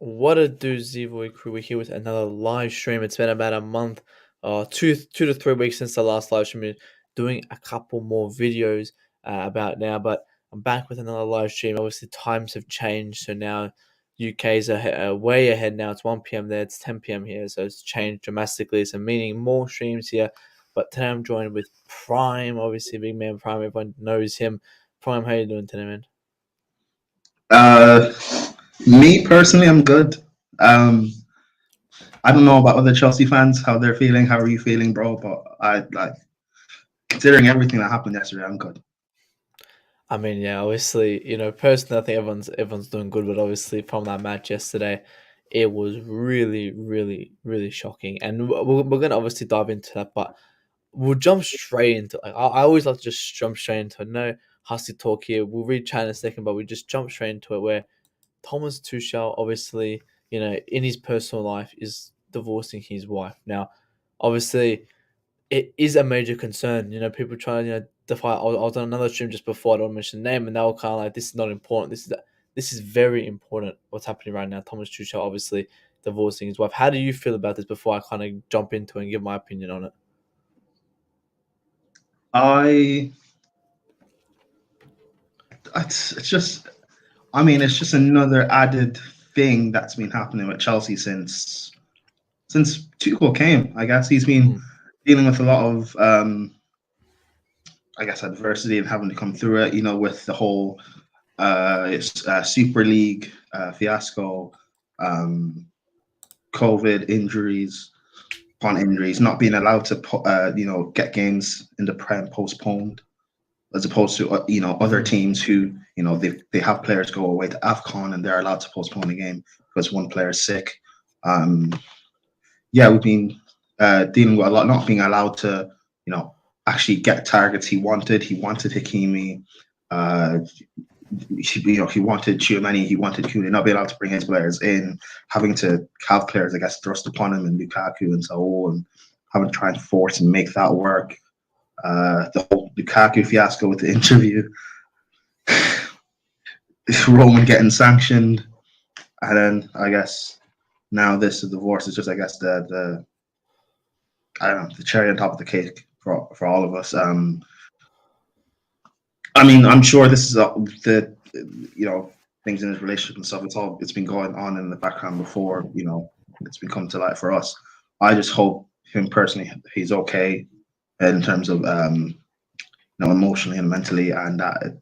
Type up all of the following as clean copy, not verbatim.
What a do, Zivoy crew. We're here with another live stream. It's been about a month, two to 3 weeks since the last live stream. Doing a couple more videos about now, but I'm back with another live stream. Obviously, times have changed, so now UK's way ahead now. It's 1 p.m. there, it's 10 p.m. here, so it's changed dramatically. So, meaning more streams here. But today I'm joined with Prime, obviously, big man Prime. Everyone knows him. Prime, how you doing today, man? Uh, Me personally, I'm good. Um, I don't know about other Chelsea fans, how they're feeling. How are you feeling, bro? But I like considering everything that happened yesterday, I'm good. I mean, yeah, obviously, personally, I think everyone's doing good, but obviously, from that match yesterday, it was really, really, really shocking, and we're gonna obviously dive into that, but we'll jump straight into I always like to just jump straight into it. No hussy talk here. We'll read chat in a second, but we just jump straight into it. Where Thomas Tuchel, obviously, in his personal life, is divorcing his wife now. Obviously, it is a major concern. People trying to defy. I was on another stream just before. I don't mention the name, and they were kind of like, "This is not important. This is very important. What's happening right now?" Thomas Tuchel obviously divorcing his wife. How do you feel about this? Before I kind of jump into it and give my opinion on it. I it's just, I mean, it's just another added thing that's been happening with Chelsea since Tuchel came. I guess he's been dealing with a lot of I guess adversity and having to come through it. With the whole Super League fiasco, COVID injuries, upon injuries, not being allowed to get games in the Prem postponed, as opposed to other teams who they have players go away to AFCON and they're allowed to postpone a game because one player is sick. Yeah, we've been dealing with a lot, not being allowed to actually get targets he wanted. He wanted Hakimi. He wanted Chiumani, he wanted Toney, not being allowed to bring his players in, having to have players, I guess, thrust upon him and Lukaku and so on, having to try and force and make that work. The whole Lukaku fiasco with the interview, Roman getting sanctioned, and then I guess now this divorce is just, I guess, the I don't know, the cherry on top of the cake for all of us. I mean, I'm sure this is the things in his relationship and stuff. It's been going on in the background before it's been coming to light for us. I just hope him personally he's okay in terms of emotionally and mentally, and that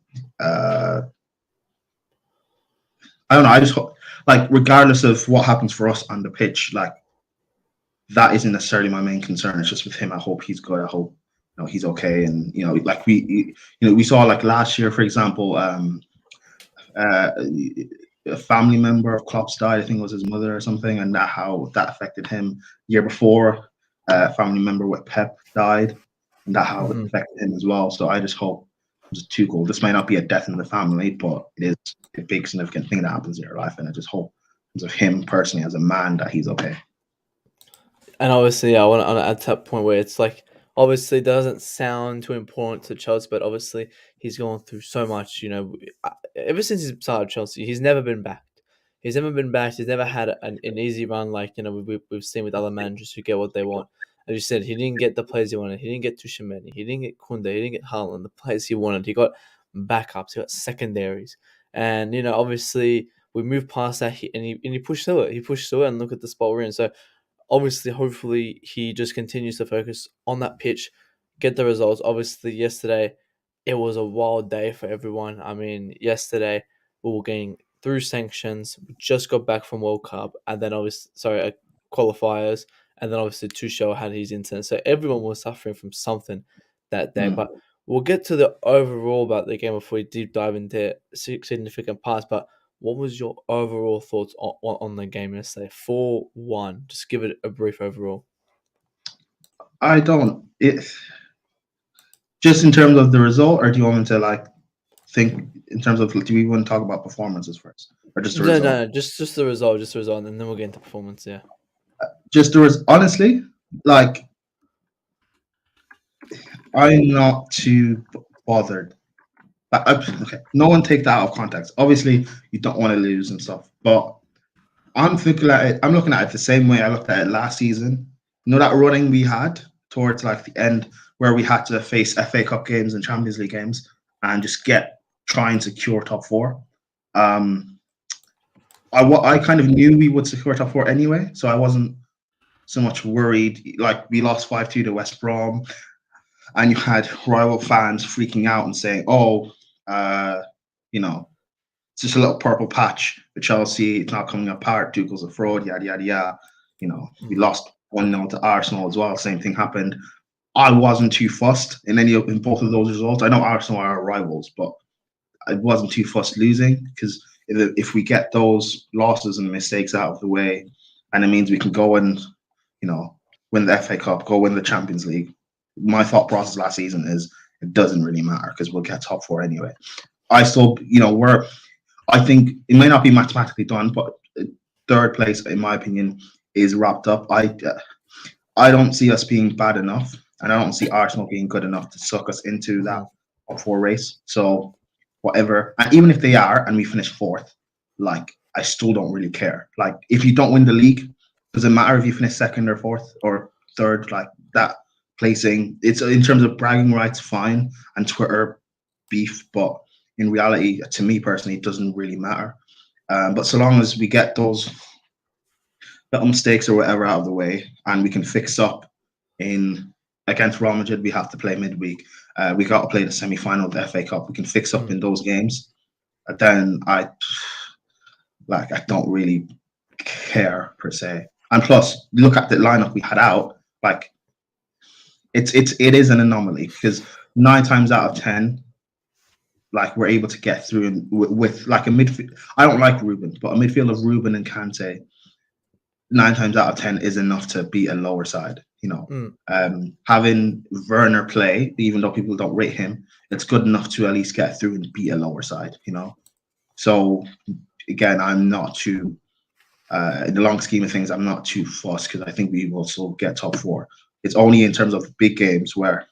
I don't know. I just hope, like, regardless of what happens for us on the pitch, like, that isn't necessarily my main concern. It's just with him. I hope he's good. I hope he's okay, and like we saw, like, last year, for example, a family member of Klopp's died. I think it was his mother or something, and how that affected him. Year before, a family member with Pep died, and that how it affected him as well. So I just hope, just Tuchel, this might not be a death in the family, but it is a big significant thing that happens in your life, and I just hope, because of him personally as a man, that he's okay. And obviously, I want to add to that point where it's like, obviously, it doesn't sound too important to Chelsea, but obviously, he's gone through so much. Ever since he started Chelsea, he's never been backed. He's never been backed. He's never had an easy run like we've seen with other managers who get what they want. As you said, he didn't get the players he wanted. He didn't get Tuchel, he didn't get Kunde, he didn't get Haaland, the players he wanted. He got backups, he got secondaries, and obviously, we moved past that, and he pushed through it. He pushed through it, and look at the spot we're in. So obviously, hopefully, he just continues to focus on that pitch, get the results. Obviously, yesterday, it was a wild day for everyone. I mean, yesterday, we were getting through sanctions. We just got back from World Cup, and then qualifiers, and then obviously Tuchel had his incident. So everyone was suffering from something that day. But we'll get to the overall about the game before we deep dive into significant parts. But what was your overall thoughts on the game yesterday? 4-1. Just give it a brief overall. I don't. Just in terms of the result, or do you want me to think in terms of, do we want to talk about performances first, or just the result? No, just the result, and then we'll get into performance. Yeah. Just the result. Honestly, I'm not too bothered. Okay, no one take that out of context. Obviously, you don't want to lose and stuff, but I'm thinking at it. I'm looking at it the same way I looked at it last season. You know that running we had towards like the end where we had to face FA Cup games and Champions League games and just try and secure top four. Um, I kind of knew we would secure top four anyway, so I wasn't so much worried. Like we lost 5-2 to West Brom, and you had rival fans freaking out and saying, "Oh, you know, it's just a little purple patch for Chelsea. It's not coming apart. Tuchel's a fraud. Yada yada yada." We lost 1-0 to Arsenal as well. Same thing happened. I wasn't too fussed in both of those results. I know Arsenal are our rivals, but I wasn't too fussed losing because if we get those losses and mistakes out of the way, and it means we can go and win the FA Cup, go win the Champions League. My thought process last season is it doesn't really matter because we'll get top four anyway. I still, I think it may not be mathematically done, but third place, in my opinion, is wrapped up. I don't see us being bad enough, and I don't see Arsenal being good enough to suck us into that top four race. So whatever, and even if they are, and we finish fourth, like I still don't really care. Like if you don't win the league, does it matter if you finish second or fourth or third? Like that placing, it's in terms of bragging rights, fine, and Twitter beef, but in reality, to me personally, it doesn't really matter. But so long as we get those little mistakes or whatever out of the way, and we can fix up in against Real Madrid, we have to play midweek. We got to play the semi-final of the FA Cup. We can fix up in those games. Then I don't really care per se. And plus, look at the lineup we had out. Like it is an anomaly because 9 times out of 10, like we're able to get through with like a midfield. I don't like Ruben, but a midfield of Ruben and Kante, 9 times out of 10 is enough to beat a lower side. Having Werner play, even though people don't rate him, it's good enough to at least get through and beat a lower side. So again, I'm not too. In the long scheme of things, I'm not too fussed because I think we will still get top four. It's only in terms of big games where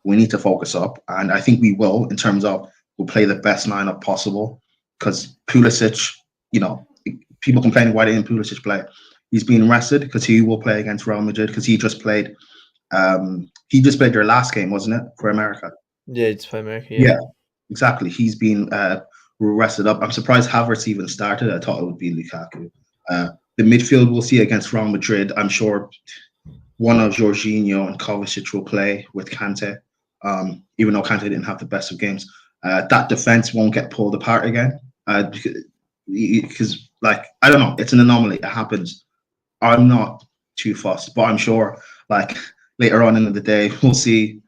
we need to focus up, and I think we will. In terms of we'll play the best lineup possible because Pulisic, people complaining why didn't Pulisic play. He's being rested because he will play against Real Madrid because he just played their last game, wasn't it, for America? Yeah, it's for America. Yeah, exactly. He's been rested up. I'm surprised Havertz even started. I thought it would be Lukaku. The midfield we'll see against Real Madrid. I'm sure one of Jorginho and Kovacic will play with Kante, even though Kante didn't have the best of games. That defense won't get pulled apart again because, like, I don't know. It's an anomaly. It happens. I'm not too fussed, but I'm sure, like, later on in the day, we'll see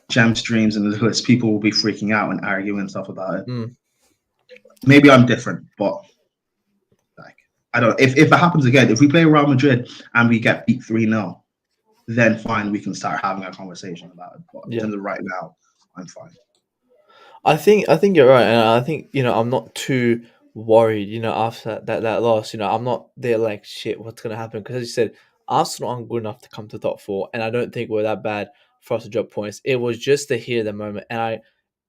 Gem Streams and Lewis. People will be freaking out and arguing and stuff about it. Maybe I'm different, but like, I don't know. If it happens again, if we play Real Madrid and we get beat 3-0, then fine, we can start having a conversation about it. But in terms of right now, I'm fine. I think you're right, and I think I'm not too worried. After that loss, I'm not there like shit. What's gonna happen? Because as you said, Arsenal aren't good enough to come to top four, and I don't think we're that bad for us to drop points. It was just to hear the moment, and I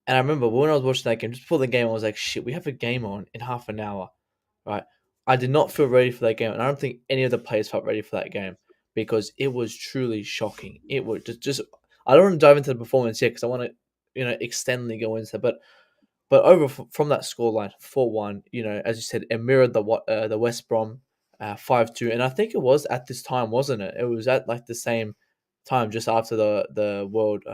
remember when I was watching that game, just before the game, I was like, shit, we have a game on in half an hour, right? I did not feel ready for that game, and I don't think any of the players felt ready for that game because it was truly shocking. It was just I don't want to dive into the performance yet because I want to extendedly go into it, but over from that scoreline 4-1, as you said, it mirrored the West Brom 5-2, and I think it was at this time, wasn't it? It was at like the same time just after the world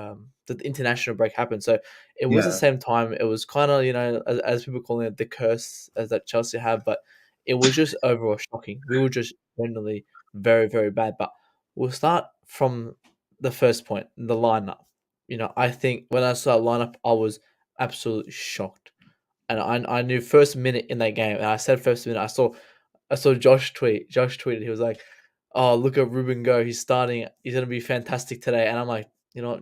the international break happened. So it was the same time. It was kind of as people calling it the curse as that Chelsea have, but it was just overall shocking. We were just generally very, very bad. But we'll start from the first point, the lineup. I think when I saw that lineup, I was absolutely shocked. And I knew first minute in that game, and I said first minute, I saw Josh tweet. Josh tweeted, he was like, "Oh, look at Ruben go. He's starting. He's gonna be fantastic today." And I'm like,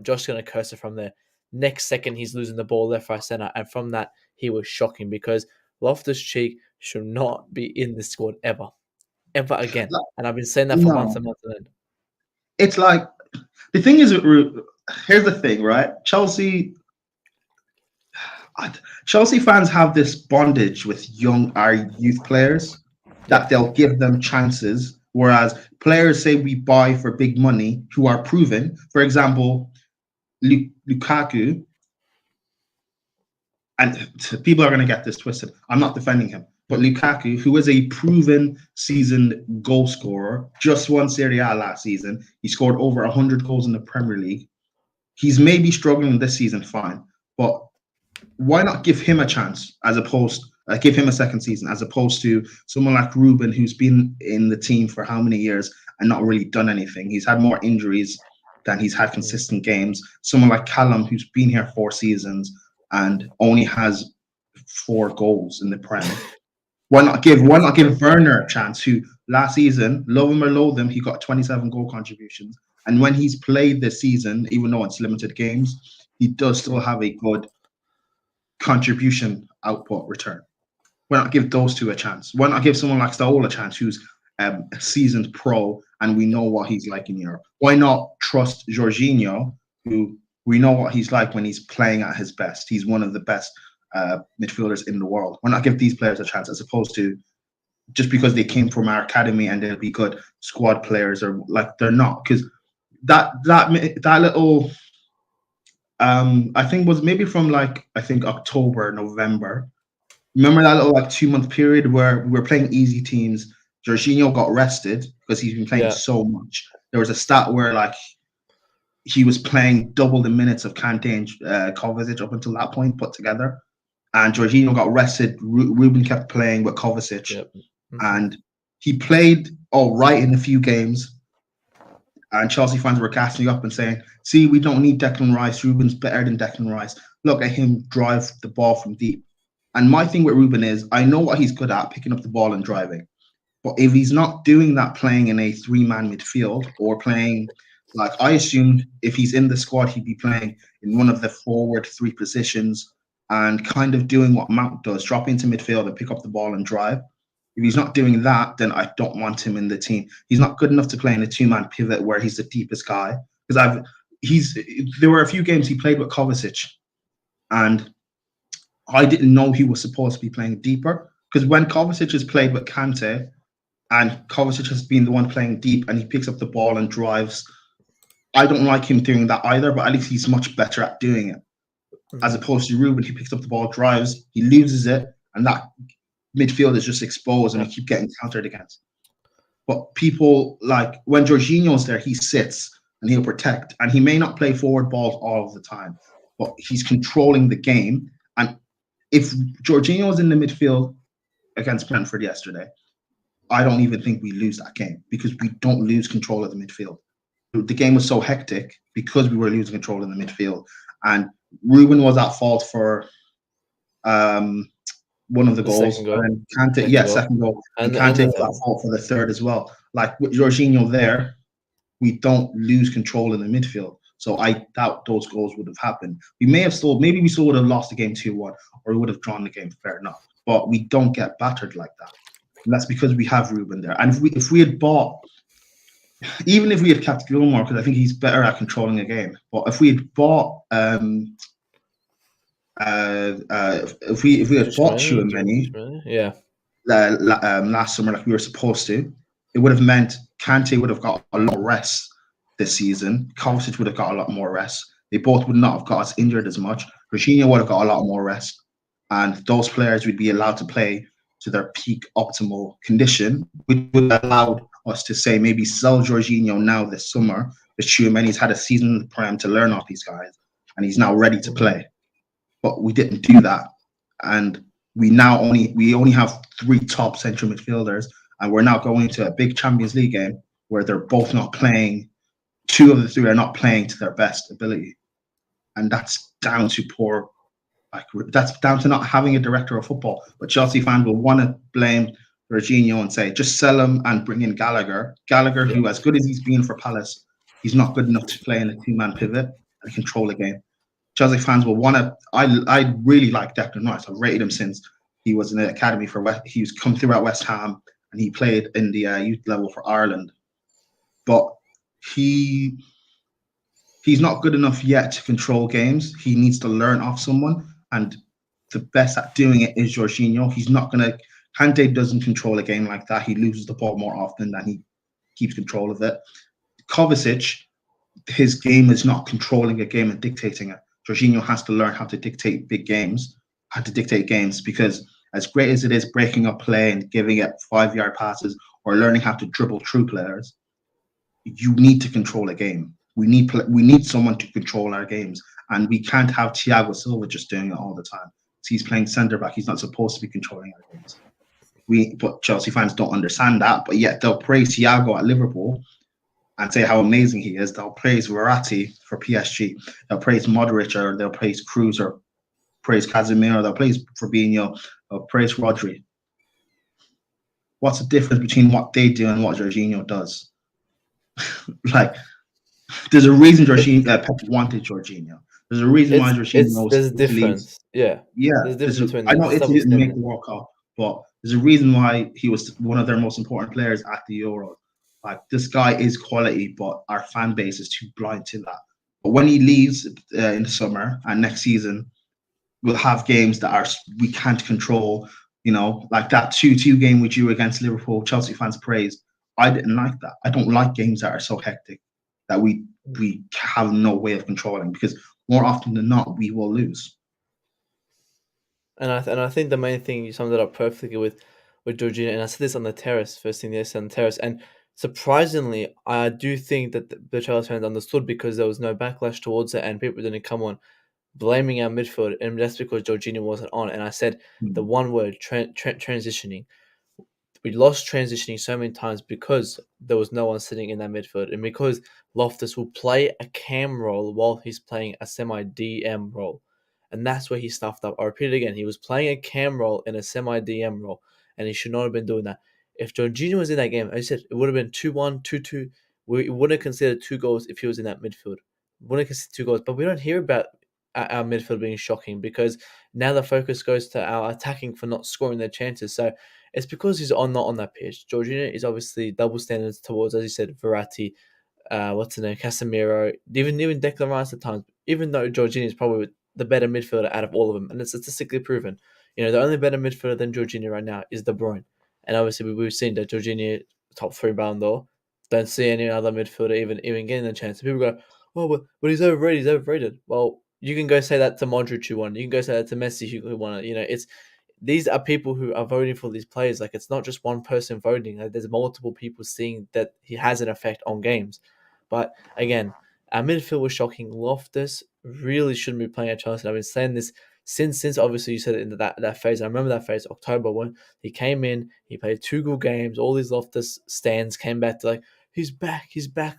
Josh's gonna curse it from there. Next second, he's losing the ball left, right, center, and from that, he was shocking because Loftus Cheek should not be in this squad ever again. And I've been saying that for months and months on end. It's like the thing is, here's the thing, right? Chelsea fans have this bondage with our youth players. that they'll give them chances. Whereas players say we buy for big money who are proven. For example, Lukaku, and people are going to get this twisted. I'm not defending him, but Lukaku, who is a proven seasoned goal scorer, just won Serie A last season. He scored over 100 goals in the Premier League. He's maybe struggling this season, fine, but why not give him a chance as opposed give him a second season as opposed to someone like Ruben, who's been in the team for how many years and not really done anything. He's had more injuries than he's had consistent games. Someone like Callum, who's been here 4 seasons and only has 4 goals in the Prem. Why not give Werner a chance, who last season, love him or loathe him, he got 27 goal contributions. And when he's played this season, even though it's limited games, he does still have a good contribution output return. Why not give those two a chance? Why not give someone like Stahl a chance, who's a seasoned pro and we know what he's like in Europe? Why not trust Jorginho, who we know what he's like when he's playing at his best? He's one of the best midfielders in the world. Why not give these players a chance as opposed to just because they came from our academy and they'll be good squad players, or like they're not? Because that little I think was maybe from October, November. Remember that little 2-month period where we were playing easy teams? Jorginho got rested because he's been playing so much. There was a stat where he was playing double the minutes of Kante and Kovacic up until that point put together. And Jorginho got rested. Ruben kept playing with Kovacic. And he played all right in a few games. And Chelsea fans were casting up and saying, see, we don't need Declan Rice. Ruben's better than Declan Rice. Look at him drive the ball from deep. And my thing with Ruben is, I know what he's good at, picking up the ball and driving. But if he's not doing that playing in a 3-man midfield or playing, I assumed if he's in the squad, he'd be playing in one of the forward 3 positions and kind of doing what Mount does, drop into midfield and pick up the ball and drive. If he's not doing that, then I don't want him in the team. He's not good enough to play in a 2-man pivot where he's the deepest guy. Because there were a few games he played with Kovacic, and I didn't know he was supposed to be playing deeper. Because when Kovacic has played with Kante, and Kovacic has been the one playing deep, and he picks up the ball and drives, I don't like him doing that either. But at least he's much better at doing it, as opposed to Ruben, who picks up the ball, drives, he loses it, and that midfield is just exposed and we keep getting countered against. But people when Jorginho's there, he sits and he'll protect, and he may not play forward balls all of the time, but he's controlling the game. And if Jorginho was in the midfield against Brentford yesterday, I don't even think we lose that game, because we don't lose control of the midfield. The game was so hectic because we were losing control in the midfield, and Ruben was at fault for one of the goals, and Kante, second goal, and Kante was at fault for the third as well. With Jorginho there, we don't lose control in the midfield, so I doubt those goals would have happened. Maybe we still would have lost the game 2-1, or we would have drawn the game, fair enough. But we don't get battered like that, and that's because we have Ruben there. And if we had bought, even if we had kept Gilmore, because I think he's better at controlling a game, but if we had bought if we had bought Chouameni last summer like we were supposed to, it would have meant Kante would have got a lot of rest this season. Kovacic would have got a lot more rest. They both would not have got us injured as much. Jorginho would have got a lot more rest, and those players would be allowed to play to their peak optimal condition, which would allow us to say maybe sell Jorginho now this summer, because Chouameni's had a season in the Prem to learn off these guys, and he's now ready to play. But we didn't do that, and we only have 3 top central midfielders, and we're now going to a big Champions League game where they're both not playing. 2 of the 3 are not playing to their best ability, and that's down to that's down to not having a director of football. But Chelsea fans will want to blame Jorginho and say, just sell him and bring in Gallagher. Gallagher, who, as good as he's been for Palace, he's not good enough to play in a 2-man pivot and control the game. Chelsea fans will want to. I really like Declan Rice. I've rated him since he was in the academy for West. He's come through at West Ham and he played in the youth level for Ireland. But he's not good enough yet to control games. He needs to learn off someone, and the best at doing it is Jorginho. He's not going to Kante doesn't control a game like that. He loses the ball more often than he keeps control of it. Kovacic, his game is not controlling a game and dictating it. Jorginho has to learn how to dictate big games, how to dictate games, because as great as it is breaking up play and giving it 5-yard passes or learning how to dribble through players, you need to control a game. We need someone to control our games, and we can't have Thiago Silva just doing it all the time. He's playing centre back. He's not supposed to be controlling our games. But Chelsea fans don't understand that. But yet they'll praise Thiago at Liverpool and say how amazing he is. They'll praise Verratti for PSG. They'll praise Modric, or they'll praise Cruz, or praise Casemiro. They'll praise Fabinho, or praise Rodri. What's the difference between what they do and what Jorginho does? Like, there's a reason Pep wanted Jorginho. There's a reason why Jorginho. There's a difference. Yeah. There's a difference between them. I know Italy didn't make the World Cup, but there's a reason why he was one of their most important players at the Euro. Like, this guy is quality, but our fan base is too blind to that. But when he leaves in the summer and next season, we'll have games that we can't control. You know, like that 2-2 game we drew against Liverpool. Chelsea fans praised. I didn't like that. I don't like games that are so hectic that we have no way of controlling, because more often than not, we will lose. And I think the main thing, you summed it up perfectly with Jorginho, and I said this on the terrace, first thing yesterday on the terrace, and surprisingly, I do think that the Chelsea fans understood, because there was no backlash towards it and people didn't come on blaming our midfield, and that's because Jorginho wasn't on. And I said the one word, transitioning. We lost transitioning so many times because there was no one sitting in that midfield, and because Loftus will play a cam role while he's playing a semi-DM role. And that's where he stuffed up. I repeat it again. He was playing a cam role in a semi-DM role, and he should not have been doing that. If Jorginho was in that game, as I said, it would have been 2-1, 2-2. We wouldn't have considered 2 goals if he was in that midfield. We wouldn't consider 2 goals. But we don't hear about our midfield being shocking, because now the focus goes to our attacking for not scoring their chances. So it's because he's not on that pitch. Jorginho is obviously double standards towards, as you said, Verratti, Casemiro, even Declan Rice at times, even though Jorginho is probably the better midfielder out of all of them, and it's statistically proven. You know, the only better midfielder than Jorginho right now is De Bruyne. And obviously we've seen that Jorginho, top 3 Ballon d'Or, don't see any other midfielder even getting the chance. People go, oh, but he's overrated. Well, you can go say that to Modric who won. You can go say that to Messi who won it. You know, these are people who are voting for these players. Like, it's not just one person voting. Like, there's multiple people seeing that he has an effect on games. But again, our midfield was shocking. Loftus really shouldn't be playing at Chelsea. I've been saying this since obviously you said it in that phase. I remember that phase, October, when he came in, he played 2 good games. All these Loftus stands came back to like, he's back,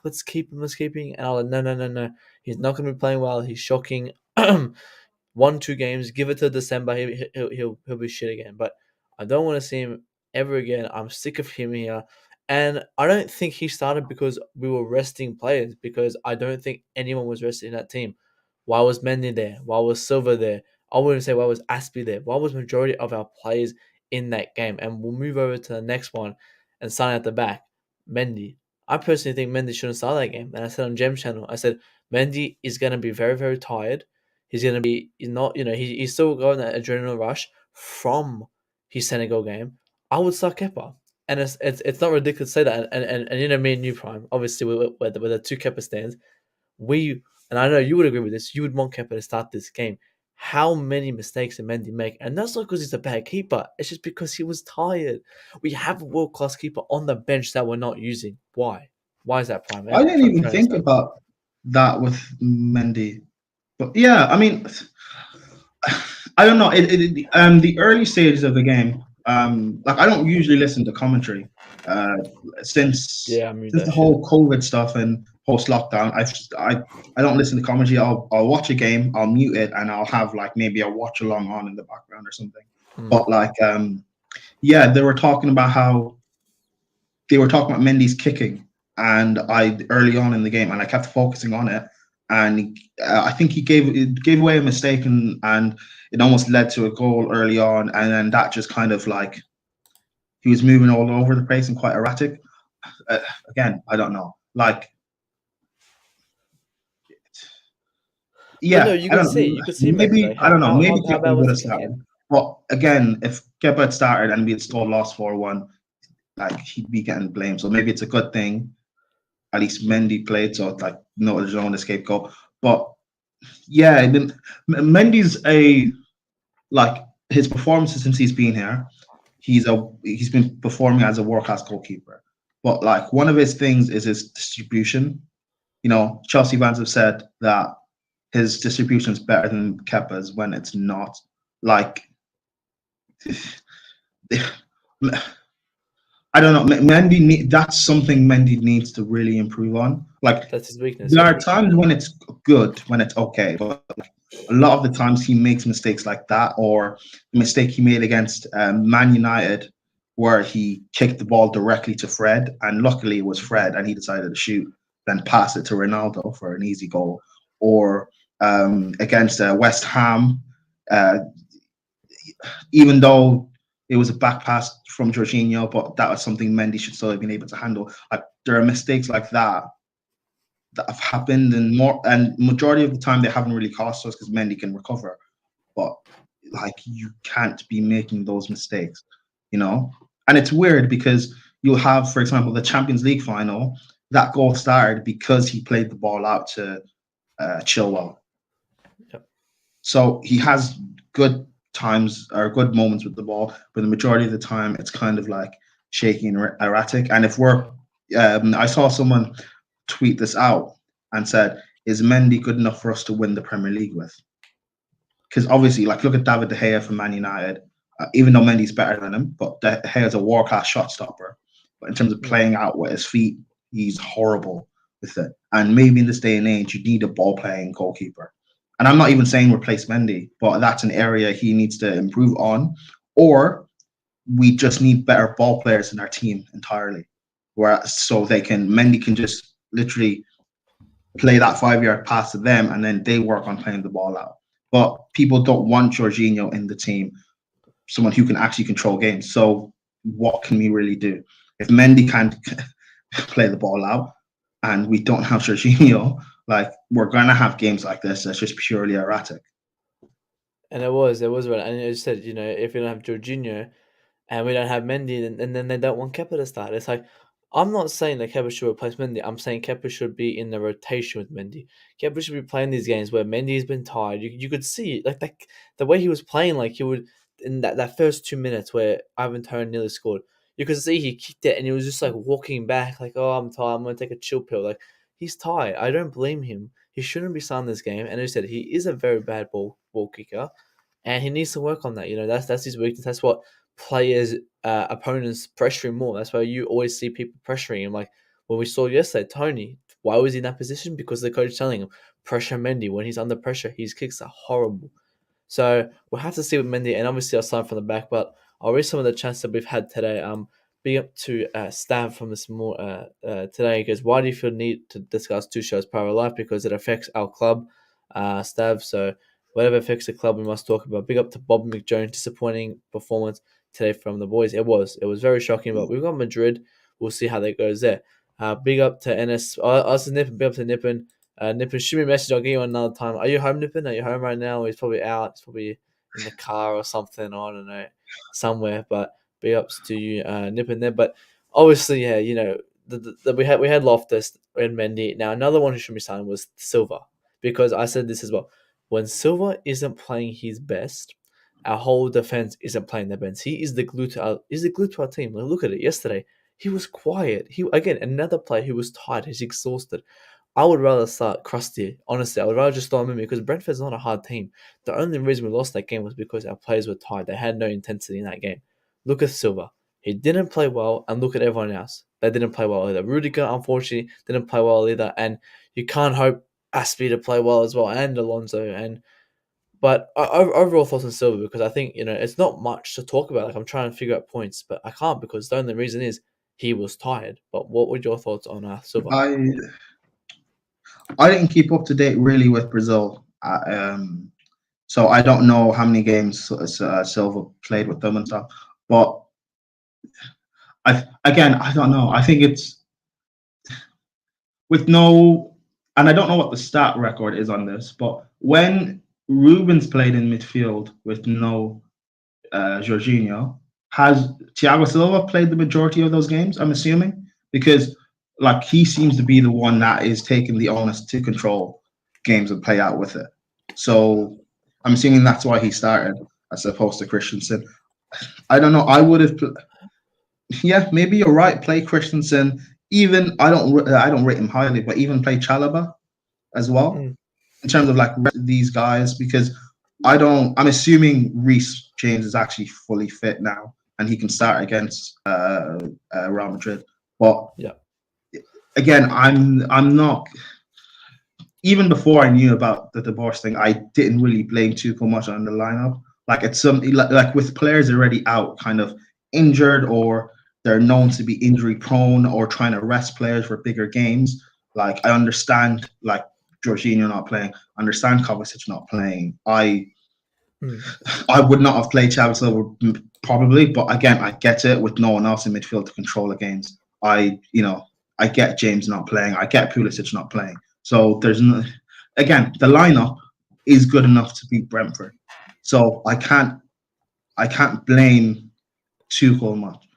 let's keep him. And I was like, no. He's not going to be playing well. He's shocking. 1-2 games, give it to December, he'll be shit again. But I don't want to see him ever again. I'm sick of him here. And I don't think he started because we were resting players, because I don't think anyone was rested in that team. Why was Mendy there? Why was Silva there? I wouldn't say why was Aspie there. Why was majority of our players in that game? And we'll move over to the next one and sign at the back. Mendy. I personally think Mendy shouldn't start that game. And I said on Gem's channel, I said Mendy is going to be very, very tired. He's going to be, he's still going that adrenaline rush from his Senegal game. I would start Kepa. And it's not ridiculous to say that. And you know, me and you, Prime, obviously, we're the 2 Kepa stands. And I know you would agree with this, you would want Kepa to start this game. How many mistakes did Mendy make? And that's not because he's a bad keeper. It's just because he was tired. We have a world-class keeper on the bench that we're not using. Why? Why is that, Prime? I didn't even think about that with Mendy. But yeah, I mean, I don't know. The early stages of the game, like, I don't usually listen to commentary. Since the whole COVID stuff and post lockdown, I don't listen to commentary. I'll watch a game, I'll mute it, and I'll have like maybe a watch along on in the background or something. But like, they were talking about Mendy's kicking, and early on in the game, and I kept focusing on it. And I think he gave away a mistake, and it almost led to a goal early on. And then that just kind of like, he was moving all over the place and quite erratic. Again, I don't know. Like, yeah, but no, you could see. Maybe I don't know. Maybe Kepa would have started. But again, if Kepa had started and we had still lost 4-1, like he'd be getting blamed. So maybe it's a good thing. At least Mendy played, so like no, there's no escape goal. But yeah, I mean, Mendy's a like his performances since he's been here. He's been performing as a world class goalkeeper. But like one of his things is his distribution. You know, Chelsea fans have said that his distribution is better than Kepa's when it's not. Like I don't know. That's something Mendy needs to really improve on. Like That's his weakness. there Yeah. are times when it's good, when it's okay, but like, a lot of the times he makes mistakes like that, or the mistake he made against Man United, where he kicked the ball directly to Fred, and luckily it was Fred, and he decided to shoot, then pass it to Ronaldo for an easy goal, or against West Ham, uh, even though it was a back pass from Jorginho, but that was something Mendy should still have been able to handle. Like there are mistakes like that have happened, and majority of the time they haven't really cost us because Mendy can recover. But like you can't be making those mistakes, you know. And it's weird because you'll have, for example, the Champions League final. That goal started because he played the ball out to Chilwell. Yep. So he has good times or good moments with the ball, but the majority of the time it's kind of like shaky and erratic. And if I saw someone tweet this out and said, "Is Mendy good enough for us to win the Premier League with?" Because obviously, like look at David De Gea from Man United. Even though Mendy's better than him, but De Gea is a world class shot stopper. But in terms of playing out with his feet, he's horrible with it. And maybe in this day and age, you need a ball playing goalkeeper. And I'm not even saying replace Mendy, but that's an area he needs to improve on. Or we just need better ball players in our team entirely, where so Mendy can just literally play that 5 yard pass to them, and then they work on playing the ball out. But people don't want Jorginho in the team, someone who can actually control games. So what can we really do if Mendy can't play the ball out and we don't have Jorginho? Like we're gonna have games like this that's just purely erratic. And it was right. And you said, if you don't have Jorginho and we don't have Mendy, then they don't want Kepa to start. It's like, I'm not saying that Kepa should replace Mendy. I'm saying Kepa should be in the rotation with Mendy. Kepa should be playing these games where Mendy's been tired. You could see it, like the way he was playing, like he would in that first 2 minutes where Ivan Toney nearly scored. You could see he kicked it and he was just like walking back, like, oh, I'm tired. I'm gonna take a chill pill. Like he's tired. I don't blame him. He shouldn't be starting this game. And as I said, he is a very bad ball kicker, and he needs to work on that. That's his weakness. That's what players, opponents pressure him more. That's why you always see people pressuring him. Like when we saw yesterday, Toney. Why was he in that position? Because the coach telling him pressure Mendy. When he's under pressure, his kicks are horrible. So we'll have to see with Mendy, and obviously I'll sign from the back. But I'll read some of the chats that we've had today. Big up to Stav from this more today. He goes, "Why do you feel need to discuss Tuchel's private life? Because it affects our club, Stav. So whatever affects the club, we must talk about." Big up to Bob McJones, disappointing performance today from the boys. It was very shocking, but we've got Madrid. We'll see how that goes there. Big up to NS. Us and Nippon. Big up to Nippon. Nippon, shoot me a message. I'll get you another time. Are you home, Nippon? Are you home right now? He's probably out. He's probably in the car or something. I don't know, somewhere. But big ups to you, Nippon there. But obviously, yeah, we had Loftus and Mendy. Now another one who should be signed was Silva, because I said this as well. When Silva isn't playing his best, our whole defense isn't playing their best. He is the glue to our team. Like, look at it. Yesterday, he was quiet. He again another player who was tired. He's exhausted. I would rather start Krusty. Honestly, I would rather just start him because Brentford's not a hard team. The only reason we lost that game was because our players were tired. They had no intensity in that game. Look at Silva. He didn't play well, and look at everyone else. They didn't play well either. Rudiger, unfortunately, didn't play well either, and you can't hope Aspie to play well as well, and Alonso. But overall thoughts on Silva, because I think it's not much to talk about. Like I'm trying to figure out points, but I can't because the only reason is he was tired. But what were your thoughts on Silva? I didn't keep up to date really with Brazil, so I don't know how many games Silva played with them and stuff. But I don't know. I think it's with no, and I don't know what the stat record is on this, but when Rubens played in midfield with no Jorginho. Has Thiago Silva played the majority of those games? I'm assuming because like he seems to be the one that is taking the onus to control games and play out with it. So I'm assuming that's why he started as opposed to Christensen. I don't know. I would have. Yeah, maybe you're right. Play Christensen. Even I don't rate him highly, but even play Chalobah as well Mm. in terms of like these guys because I don't. I'm assuming Reece James is actually fully fit now and he can start against Real Madrid. But Yeah. again, I'm not. Even before I knew about the divorce thing, I didn't really blame Tuchel much on the lineup. Like it's something like with players already out, kind of injured or they're known to be injury prone or trying to rest players for bigger games. Like I understand, like Jorginho not playing, understand Kovacic not playing. Mm. I would not have played Thiago Silva probably, but again, I get it with no one else in midfield to control the games. I get James not playing. I get Pulisic not playing. So there's no, again, the lineup is good enough to beat Brentford. So I can't blame Tuchel much.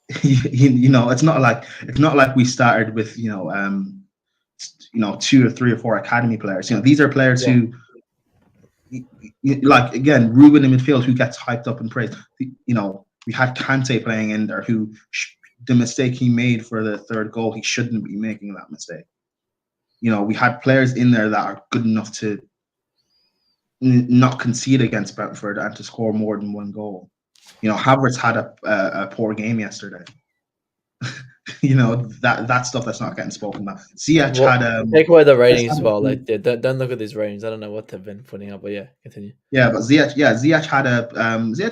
It's not like we started with 2 or 3 or 4 academy players. These are players Yeah. who like again, Ruben in midfield who gets hyped up and praised. We had Kante playing in there who the mistake he made for the third goal, he shouldn't be making that mistake. We had players in there that are good enough to not concede against Brentford and to score more than one goal. Havertz had a poor game yesterday. that stuff that's not getting spoken about. Ziyech Well, had take away the ratings as well. Like, don't look at these ratings. I don't know what they've been putting up, but yeah, continue. Yeah, but Ziyech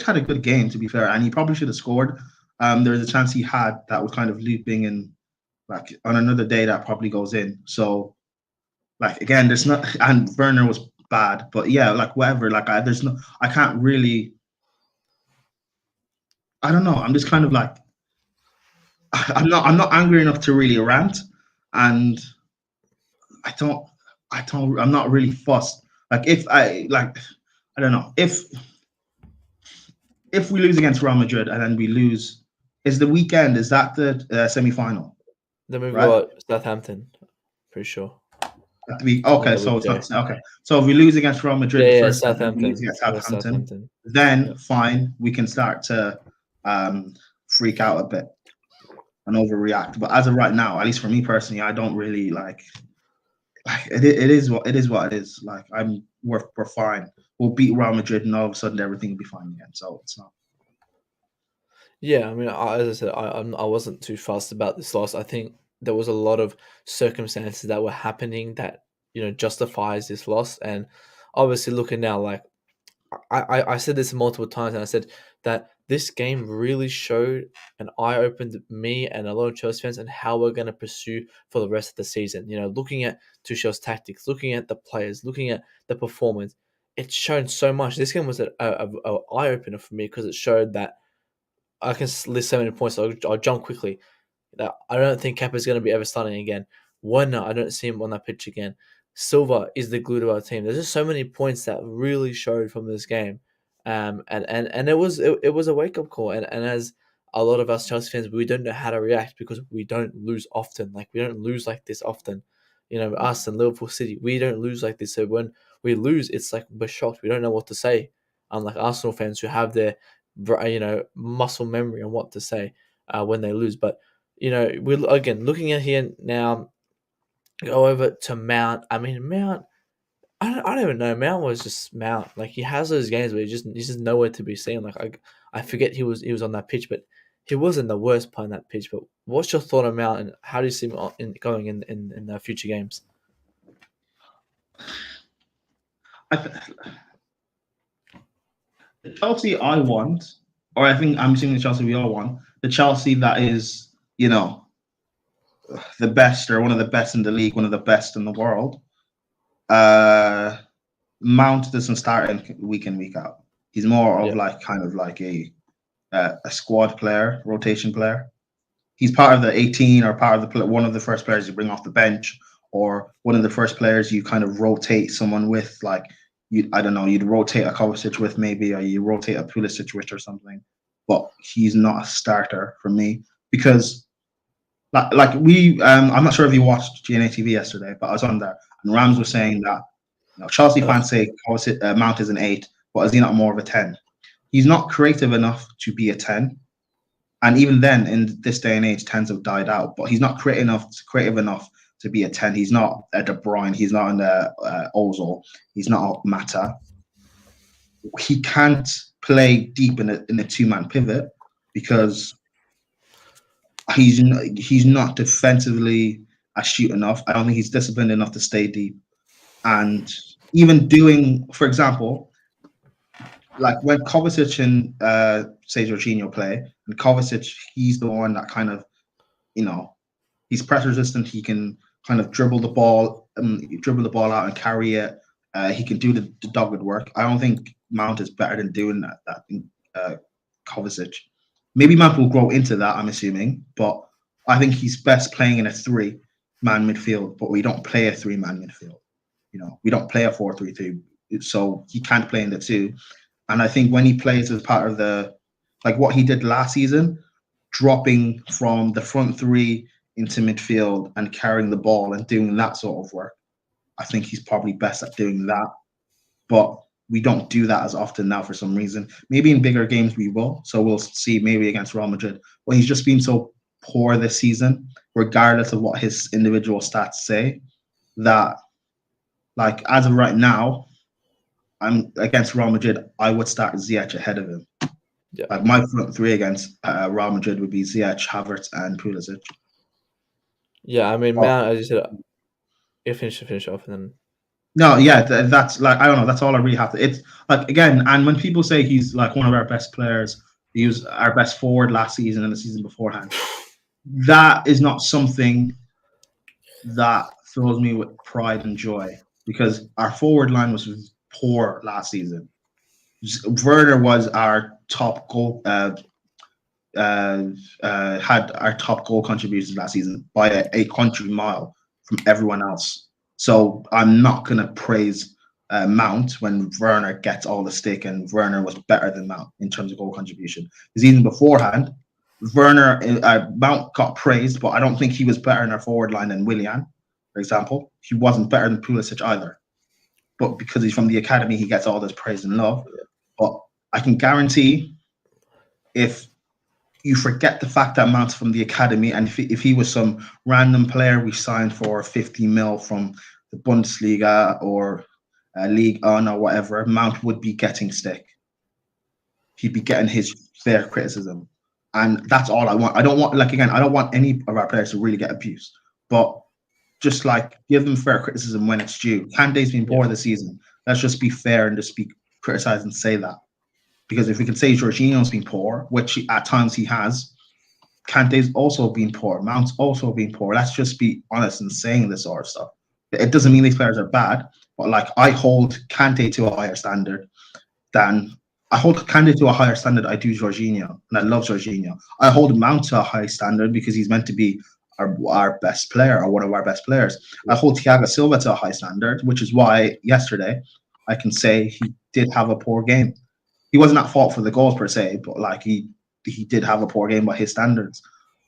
had a good game to be fair, and he probably should have scored. There was a chance he had that was kind of looping and like on another day that probably goes in. So like again, there's not and Werner was bad, but yeah, like whatever. Like I can't really. I don't know. I'm just kind of like I'm not angry enough to really rant, and I don't I'm not really fussed. Like if I like I don't know if we lose against Real Madrid and then we lose, is the weekend? Is that the semi-final? Then we've Right? got Southampton, pretty sure. Okay, Yeah, so with it's Jay. not okay. So if we lose against Real Madrid the Yeah, first time, and we lose Southampton. against Yeah, Southampton, Southampton. then Yep. fine, we can start to freak out a bit and overreact. But as of right now, at least for me personally, I don't really like it is what it is. What it is. Like we're fine. We'll beat Real Madrid, and all of a sudden everything will be fine again. So it's not. Yeah, I mean, as I said, I wasn't too fussed about this loss. I think there was a lot of circumstances that were happening that justifies this loss, and obviously looking now, like I said this multiple times, and I said that this game really showed and eye opened me and a lot of Chelsea fans and how we're going to pursue for the rest of the season. Looking at Tuchel's tactics, looking at the players, looking at the performance, it's shown so much. This game was a eye opener for me because it showed that I can list so many points. I'll jump quickly. That I don't think Kepa's going to be ever starting again. Werner, I don't see him on that pitch again. Silva is the glue to our team. There's just so many points that really showed from this game, and it was a wake up call. And as a lot of us Chelsea fans, we don't know how to react because we don't lose often. Like we don't lose like this often. Us and Liverpool City, we don't lose like this. So when we lose, it's like we're shocked. We don't know what to say. Unlike Arsenal fans who have their muscle memory on what to say when they lose. But we're again looking at here now. Go over to Mount. I mean, Mount. I don't even know. Mount was just Mount. Like he has those games where he's just nowhere to be seen. Like I forget he was on that pitch, but he wasn't the worst part on that pitch. But what's your thought on Mount, and how do you see him going in the future games? The Chelsea I want, or I think I'm assuming the Chelsea we all want, the Chelsea that is, the best or one of the best in the league, one of the best in the world. Mount doesn't start in week out. He's more of Yeah, like kind of like a squad player, rotation player. He's part of the 18 or part of one of the first players you bring off the bench or one of the first players you kind of rotate someone with. Like I don't know, you'd rotate a Kovacic with maybe, or you rotate a Pulisic with or something. But he's not a starter for me because like we I'm not sure if you watched GNA TV yesterday, but I was on there and Rams was saying that Chelsea fans say Mount is an 8, but is he not more of a 10? He's not creative enough to be a 10. And even then, in this day and age, 10s have died out. But he's not creative enough to be a 10. He's not a De Bruyne. He's not an Ozil. He's not a Mata. He can't play deep in a 2-man pivot because he's not defensively astute enough. I don't think he's disciplined enough to stay deep. And even doing, for example, like when Kovacic and say Jorginho play, and Kovacic, he's the one that kind of, he's press resistant. He can kind of dribble the ball out and carry it. He can do the dogged work. I don't think Mount is better than doing that. Kovacic. Maybe Mount will grow into that, I'm assuming, but I think he's best playing in a 3-man midfield, but we don't play a 3-man midfield. We don't play a 4-3-3, so he can't play in the 2. And I think when he plays as part of what he did last season, dropping from the front 3 into midfield and carrying the ball and doing that sort of work, I think he's probably best at doing that. But we don't do that as often now for some reason. Maybe in bigger games we will. So we'll see maybe against Real Madrid. But he's just been so poor this season, regardless of what his individual stats say, that as of right now, I'm against Real Madrid, I would start Ziyech ahead of him. Yeah. My front 3 against Real Madrid would be Ziyech, Havertz, and Pulisic. Yeah, I mean, Mount, as you said, you finish off and then. No, yeah, that's I don't know. That's all I really have to. It's again, and when people say he's one of our best players, he was our best forward last season and the season beforehand, that is not something that fills me with pride and joy because our forward line was poor last season. Werner was our top goal. Had our top goal contributions last season by a country mile from everyone else. So I'm not going to praise Mount when Werner gets all the stick, and Werner was better than Mount in terms of goal contribution. The season beforehand, Mount got praised, but I don't think he was better in our forward line than Willian, for example. He wasn't better than Pulisic either. But because he's from the academy, he gets all this praise and love. But I can guarantee if you forget the fact that Mount's from the academy, and if he was some random player we signed for 50 mil from the Bundesliga or League On or whatever, Mount would be getting stick. He'd be getting his fair criticism. And that's all I want. I don't want, I don't want any of our players to really get abused. But just give them fair criticism when it's due. Kante's been poor this season. Let's just be fair and just criticize and say that. Because if we can say Jorginho's been poor, which at times he has, Kante's also been poor. Mount's also been poor. Let's just be honest in saying this sort of stuff. It doesn't mean these players are bad, but I hold Kante to a higher standard than I hold Kante to a higher standard. I do Jorginho, and I love Jorginho. I hold Mount to a high standard because he's meant to be our best player or one of our best players. I hold Thiago Silva to a high standard, which is why yesterday I can say he did have a poor game. He wasn't at fault for the goals per se, but he did have a poor game by his standards.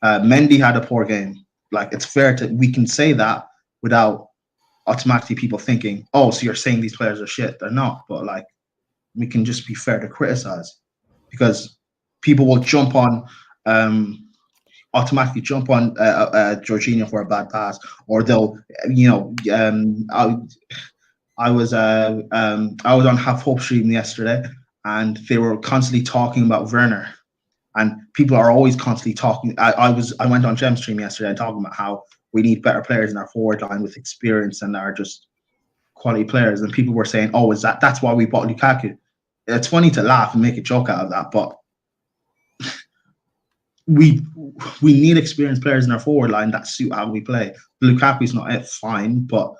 Mendy had a poor game. It's fair we can say that without automatically people thinking, oh, so you're saying these players are shit. They're not, but we can just be fair to criticize because people will automatically jump on Jorginho for a bad pass, or they'll, I was on Half Hope stream yesterday, and they were constantly talking about Werner, and people are always constantly talking. I went on Gem stream yesterday and talking about how we need better players in our forward line with experience and are just quality players, and people were saying, "Oh, that's why we bought Lukaku?" It's funny to laugh and make a joke out of that, but we need experienced players in our forward line that suit how we play. Lukaku's not it, fine, but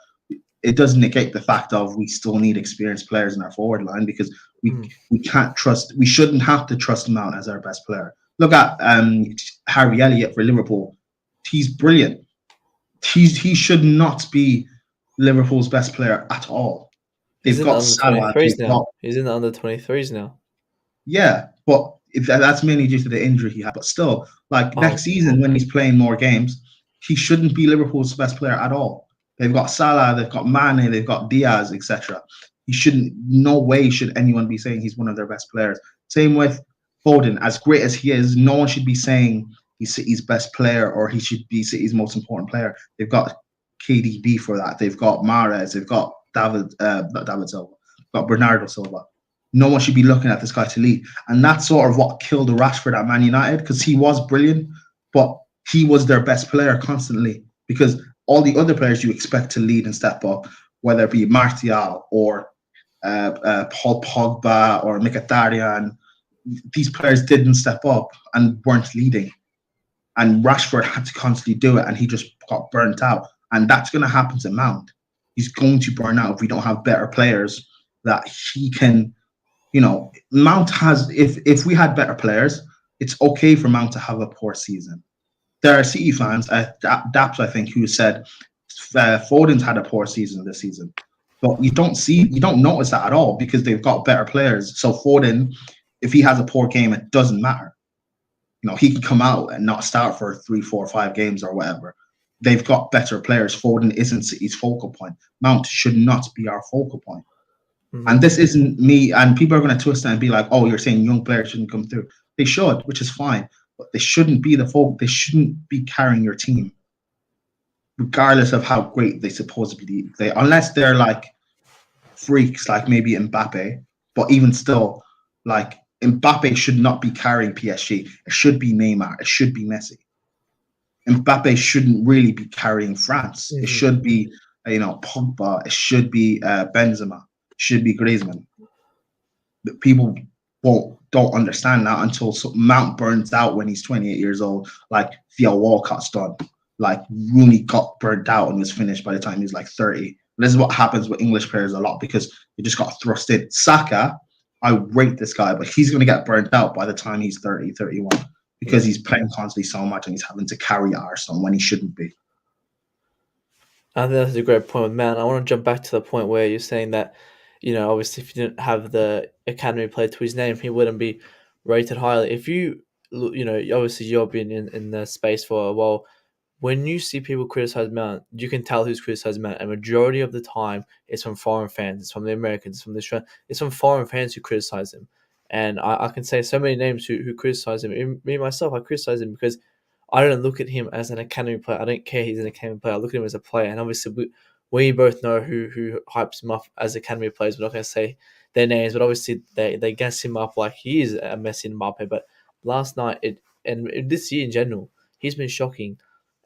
it doesn't negate the fact of we still need experienced players in our forward line because we can't trust. We shouldn't have to trust Mount as our best player. Look at Harvey Elliott for Liverpool. He's brilliant. He should not be Liverpool's best player at all. He's They've in the got under Salah. 23s They've got now. He's in the under 23s now. Yeah, but that's mainly due to the injury he had. But still, like Oh, next season when he's playing more games, he shouldn't be Liverpool's best player at all. They've got Salah, they've got Mane, they've got Diaz, etc. He shouldn't. No way should anyone be saying he's one of their best players. Same with Foden. As great as he is, no one should be saying he's City's best player or he should be City's most important player. They've got KDB for that. They've got Mahrez. They've got not David Silva. They've got Bernardo Silva. No one should be looking at this guy to lead. And that's sort of what killed Rashford at Man United, because he was brilliant, but he was their best player constantly, because all the other players you expect to lead and step up, whether it be Martial or Paul Pogba or Mkhitaryan, these players didn't step up and weren't leading. And Rashford had to constantly do it, and he just got burnt out. And that's going to happen to Mount. He's going to burn out if we don't have better players that he can, Mount has, if we had better players, it's okay for Mount to have a poor season. There are City fans, Daps, I think, who said Foden's had a poor season this season. But you don't notice that at all because they've got better players. So Foden, if he has a poor game, it doesn't matter. He can come out and not start for 3, 4, 5 games or whatever. They've got better players. Foden isn't City's focal point. Mount should not be our focal point. Mm-hmm. And this isn't me, and people are going to twist it and be like, oh, you're saying young players shouldn't come through. They should, which is fine, but they shouldn't be the folk. They shouldn't be carrying your team, regardless of how great they supposedly they, unless they're like freaks, like maybe Mbappe. But even still, like Mbappe should not be carrying PSG. It should be Neymar. It should be Messi. Mbappe shouldn't really be carrying France. Mm-hmm. It should be, Pogba. It should be Benzema. It should be Griezmann. But people don't understand that until Mount burns out when he's 28 years old, like Theo Walcott's done. Like Rooney got burnt out and was finished by the time he was like 30. This is what happens with English players a lot because they just got thrust in. Saka, I rate this guy, but he's going to get burnt out by the time he's 30, 31 because he's playing constantly so much and he's having to carry Arsenal when he shouldn't be. I think that's a great point with Mount. I want to jump back to the point where you're saying that, obviously if you didn't have the academy player to his name, he wouldn't be rated highly. If you, obviously you've been in the space for a while. When you see people criticize Mount, you can tell who's criticizing Mount. A majority of the time, it's from foreign fans. It's from the Americans. It's from foreign fans who criticize him. And I can say so many names who criticize him. Me, myself, I criticize him because I don't look at him as an academy player. I don't care he's an academy player. I look at him as a player. And obviously, we both know who hypes him up as academy players. We're not going to say their names, but obviously they gas him up like he is a Messi and Mbappe. But last night, and this year in general, he's been shocking.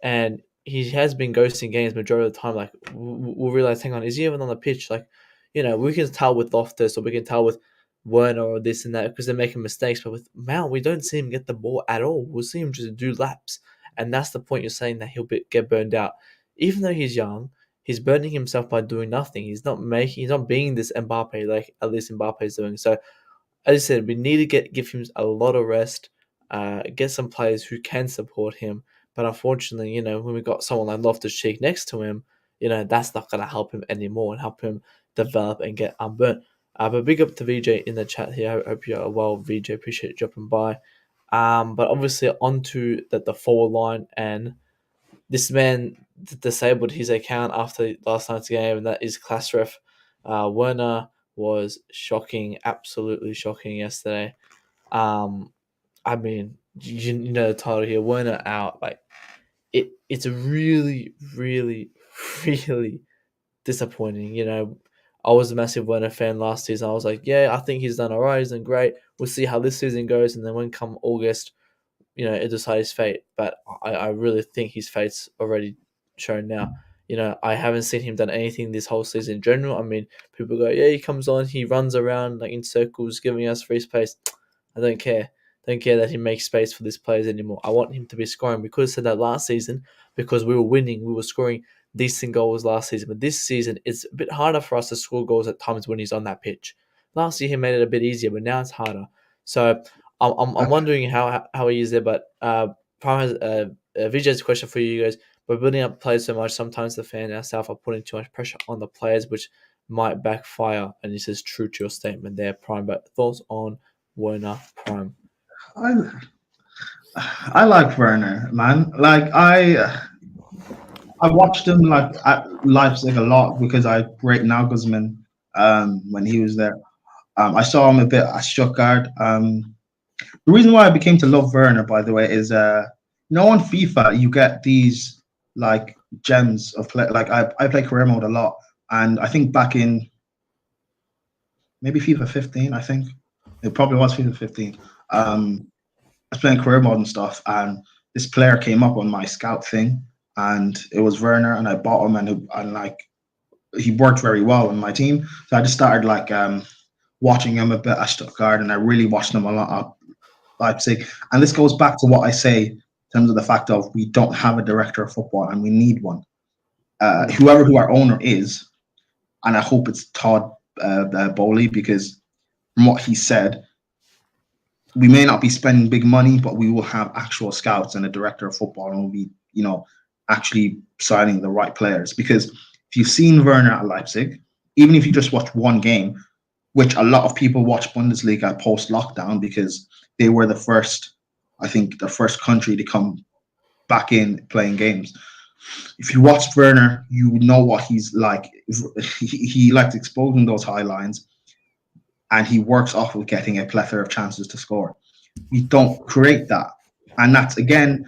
And he has been ghosting games majority of the time. Like, we'll realize, hang on, is he even on the pitch? Like, we can tell with Loftus or we can tell with Werner or this and that because they're making mistakes. But with Mount, we don't see him get the ball at all. We'll see him just do laps. And that's the point you're saying that he'll get burned out. Even though he's young, he's burning himself by doing nothing. He's not being this Mbappe like at least Mbappe is doing. So, as I said, we need to give him a lot of rest, get some players who can support him. But unfortunately, when we got someone like Loftus-Cheek next to him, that's not going to help him anymore and help him develop and get unburnt. But big up to VJ in the chat here. I hope you're well, VJ. Appreciate you dropping by. But obviously, onto the forward line, and this man disabled his account after last night's game, and that is class ref. Werner was shocking, absolutely shocking yesterday. I mean, you know the title here, Werner out. Like, it's really, really, really disappointing. I was a massive Werner fan last season. I was like, yeah, I think he's done all right. He's done great. We'll see how this season goes. And then when come August, it decides his fate. But I really think his fate's already shown now. I haven't seen him done anything this whole season in general. I mean, people go, yeah, he comes on, he runs around like in circles, giving us free space. I don't care. Don't care that he makes space for these players anymore. I want him to be scoring. We could have said that last season because we were winning. We were scoring decent goals last season. But this season, it's a bit harder for us to score goals at times when he's on that pitch. Last year, he made it a bit easier, but now it's harder. So I'm wondering how he is there. But Prime has Vijay's question for you guys. We're building up players so much. Sometimes the fan ourselves are putting too much pressure on the players, which might backfire. And he says, true to your statement there, Prime. But thoughts on Werner, Prime? I I like Werner, man. Like I watched him like at Leipzig a lot because I rate Nagelsmann when he was there. I saw him a bit at Stuttgart. The reason why I became to love Werner, by the way, is on FIFA you get these like gems of play. Like I play career mode a lot, and I think back in maybe FIFA 15, I think it probably was FIFA 15. I was playing career mode and stuff, and this player came up on my scout thing, and it was Werner, and I bought him, and like he worked very well in my team. So I just started like watching him a bit at Stuttgart, and I really watched him a lot at Leipzig. And this goes back to what I say in terms of the fact of we don't have a director of football, and we need one. Who our owner is, and I hope it's Todd Bowley, because from what he said, we may not be spending big money, but we will have actual scouts and a director of football, and we'll be, actually signing the right players. Because if you've seen Werner at Leipzig, even if you just watch one game, which a lot of people watch Bundesliga post-lockdown because they were the first country to come back in playing games. If you watch Werner, you know what he's like. He likes exposing those high lines, and he works off of getting a plethora of chances to score. We don't create that. And that's, again,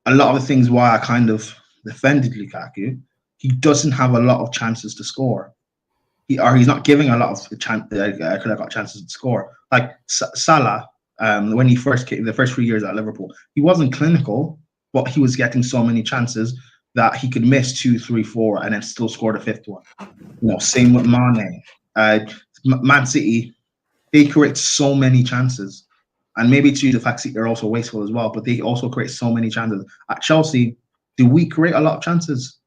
a lot of the things why I kind of defended Lukaku. He doesn't have a lot of chances to score. He's not giving a lot of could have got chances to score. Like Salah, when he first came, the first 3 years at Liverpool, he wasn't clinical, but he was getting so many chances that he could miss 2, 3, 4, and then still score the fifth one. Same with Mane. Man City, they create so many chances. And maybe it's due to the fact that they're also wasteful as well, but they also create so many chances. At Chelsea, do we create a lot of chances?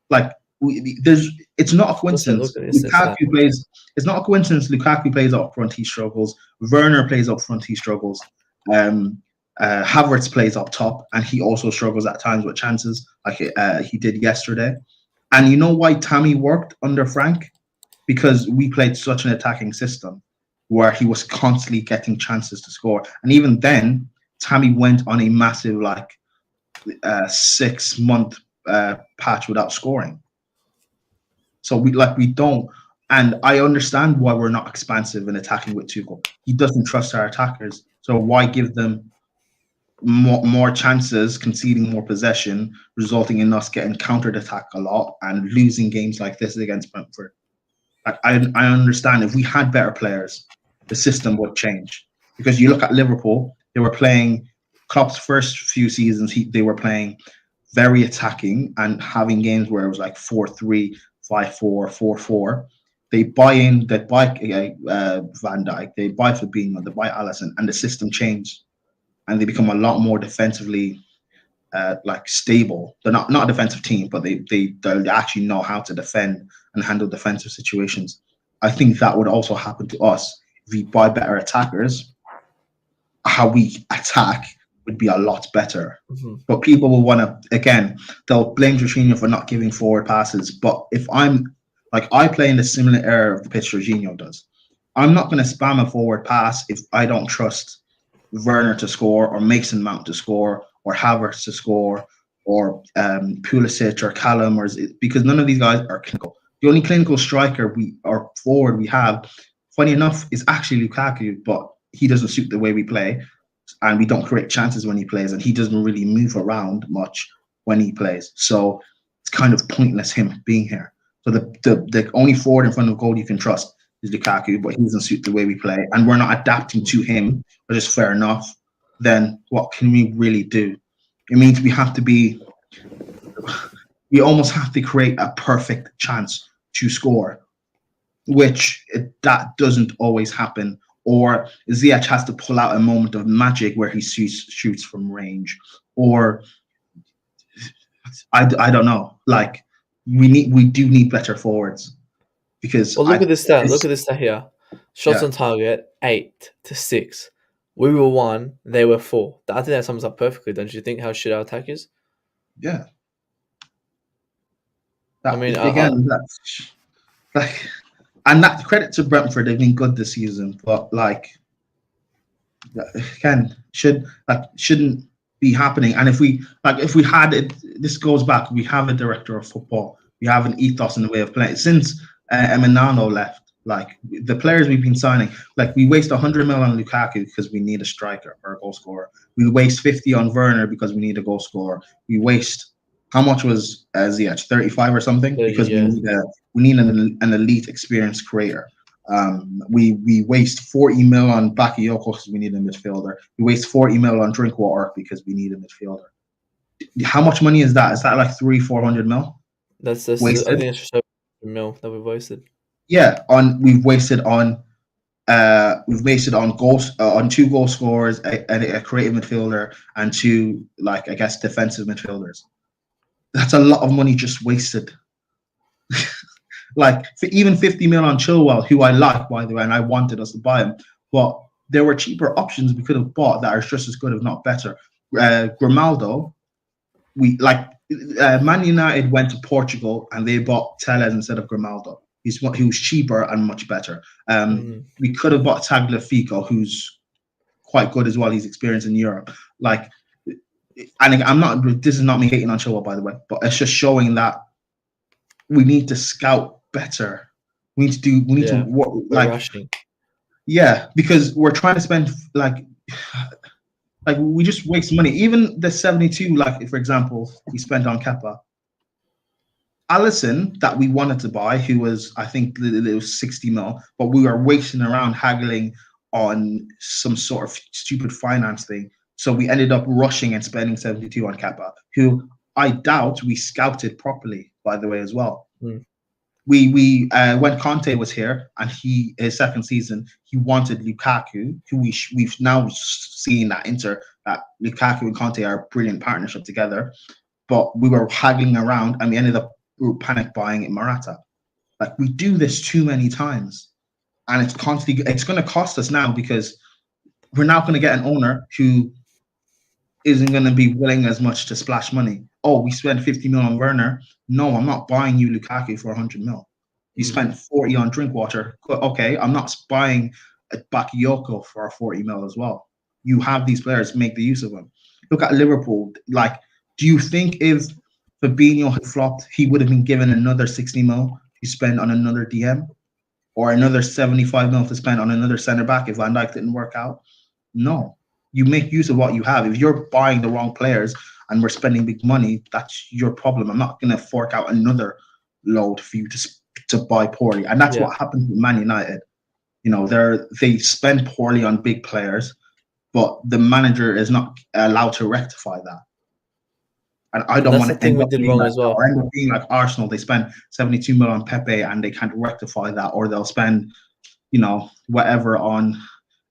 Like, it's not a coincidence. Lukaku plays. It's not a coincidence. Lukaku plays up front, he struggles. Werner plays up front, he struggles. Havertz plays up top, and he also struggles at times with chances, like he did yesterday. And you know why Tammy worked under Frank? Because we played such an attacking system where he was constantly getting chances to score. And even then, Tammy went on a massive 6-month patch without scoring. So we don't. And I understand why we're not expansive in attacking with Tuchel. He doesn't trust our attackers. So why give them more chances, conceding more possession, resulting in us getting countered attack a lot and losing games like this against Brentford? I understand if we had better players, the system would change. Because you look at Liverpool, they were playing Klopp's first few seasons, they were playing very attacking and having games where it was like 4-3, 5-4, 4-4. They buy Van Dijk, they buy Fabinho, they buy Alisson, and the system changed, and they become a lot more defensively stable. They're not a defensive team, but they actually know how to defend and handle defensive situations. I think that would also happen to us if we buy better attackers. How we attack would be a lot better. Mm-hmm. But people will want to, again, they'll blame Jorginho for not giving forward passes. But if I play in the similar area of the pitch Jorginho does, I'm not going to spam a forward pass if I don't trust Werner to score, or Mason Mount to score, or Havertz to score, or Pulisic or Callum, because none of these guys are clinical. The only clinical striker or forward we have, funny enough, is actually Lukaku, but he doesn't suit the way we play, and we don't create chances when he plays, and he doesn't really move around much when he plays. So it's kind of pointless him being here. So the only forward in front of goal you can trust is Lukaku, but he doesn't suit the way we play, and we're not adapting to him, which is fair enough. Then what can we really do? It means we almost have to create a perfect chance to score, which that doesn't always happen. Or Ziyech has to pull out a moment of magic where he shoots from range, or I don't know. Like we do need better forwards, because look at this stat. Look at this stat here. Shots on target 8-6. We were 1, they were 4. I think that sums up perfectly, don't you think? How shit our attack is. Yeah. I mean, again, that's like And that credit to Brentford, they've been good this season, but like again, shouldn't be happening. And if we had it, this goes back. We have a director of football. We have an ethos in the way of playing. Since Eminano left, like the players we've been signing, like we waste 100 mil on Lukaku because we need a striker or a goal scorer. We waste 50 on Werner because we need a goal scorer. We waste how much was Ziyech, 35 or something, because Yeah. we need an elite experienced creator. We waste 40 mil on Bakayoko because we need a midfielder. We waste 40 mil on Drinkwater because we need a midfielder. How much money is that? Is that like 300-400 mil That's I wasted? think it's just over a mil that we've wasted. Yeah, we've wasted on goals on two goal scorers, a creative midfielder, and two, like, I guess, defensive midfielders. That's a lot of money just wasted. Like, for even 50 mil on Chilwell, who I like, by the way, and I wanted us to buy him, but there were cheaper options we could have bought that are just as good, if not better. Grimaldo, Man United went to Portugal and they bought Tellez instead of Grimaldo. He was cheaper and much better. We could have bought Tagliafico, who's quite good as well. He's experienced in Europe. Like, and I'm not. This is not me hating on Chilwell, by the way, but it's just showing that we need to scout better. We need to work, We're rushing. Yeah, because we're trying to spend like we just waste money. Even the 72, like, for example, we spent on Kepa. Alisson, that we wanted to buy, who was, I think it was 60 mil, but we were wasting around haggling on some sort of stupid finance thing. So we ended up rushing and spending 72 on Kepa, who I doubt we scouted properly, by the way, as well. We when Conte was here and his second season, he wanted Lukaku, who we've now seen that Lukaku and Conte are a brilliant partnership together. But we were haggling around and we ended up panic buying in Morata. Like, we do this too many times, and it's going to cost us now, because we're now going to get an owner who isn't going to be willing as much to splash money. Oh, we spent 50 mil on Werner. No, I'm not buying you Lukaku for 100 mil. You spent 40 on Drinkwater. Okay, I'm not buying a Bakayoko for 40 mil as well. You have these players, make the use of them. Look at Liverpool. Like, do you think if Fabinho had flopped, he would have been given another 60 mil to spend on another DM, or another 75 mil to spend on another centre back if Van Dijk didn't work out? No. You make use of what you have. If you're buying the wrong players and we're spending big money, that's your problem. I'm not going to fork out another load for you to buy poorly. And that's what happens with Man United. You know, they spend poorly on big players, but the manager is not allowed to rectify that. And I don't want to end up being like, or end up being like Arsenal. They spend 72 mil on Pepe and they can't rectify that, or they'll spend, you know, whatever on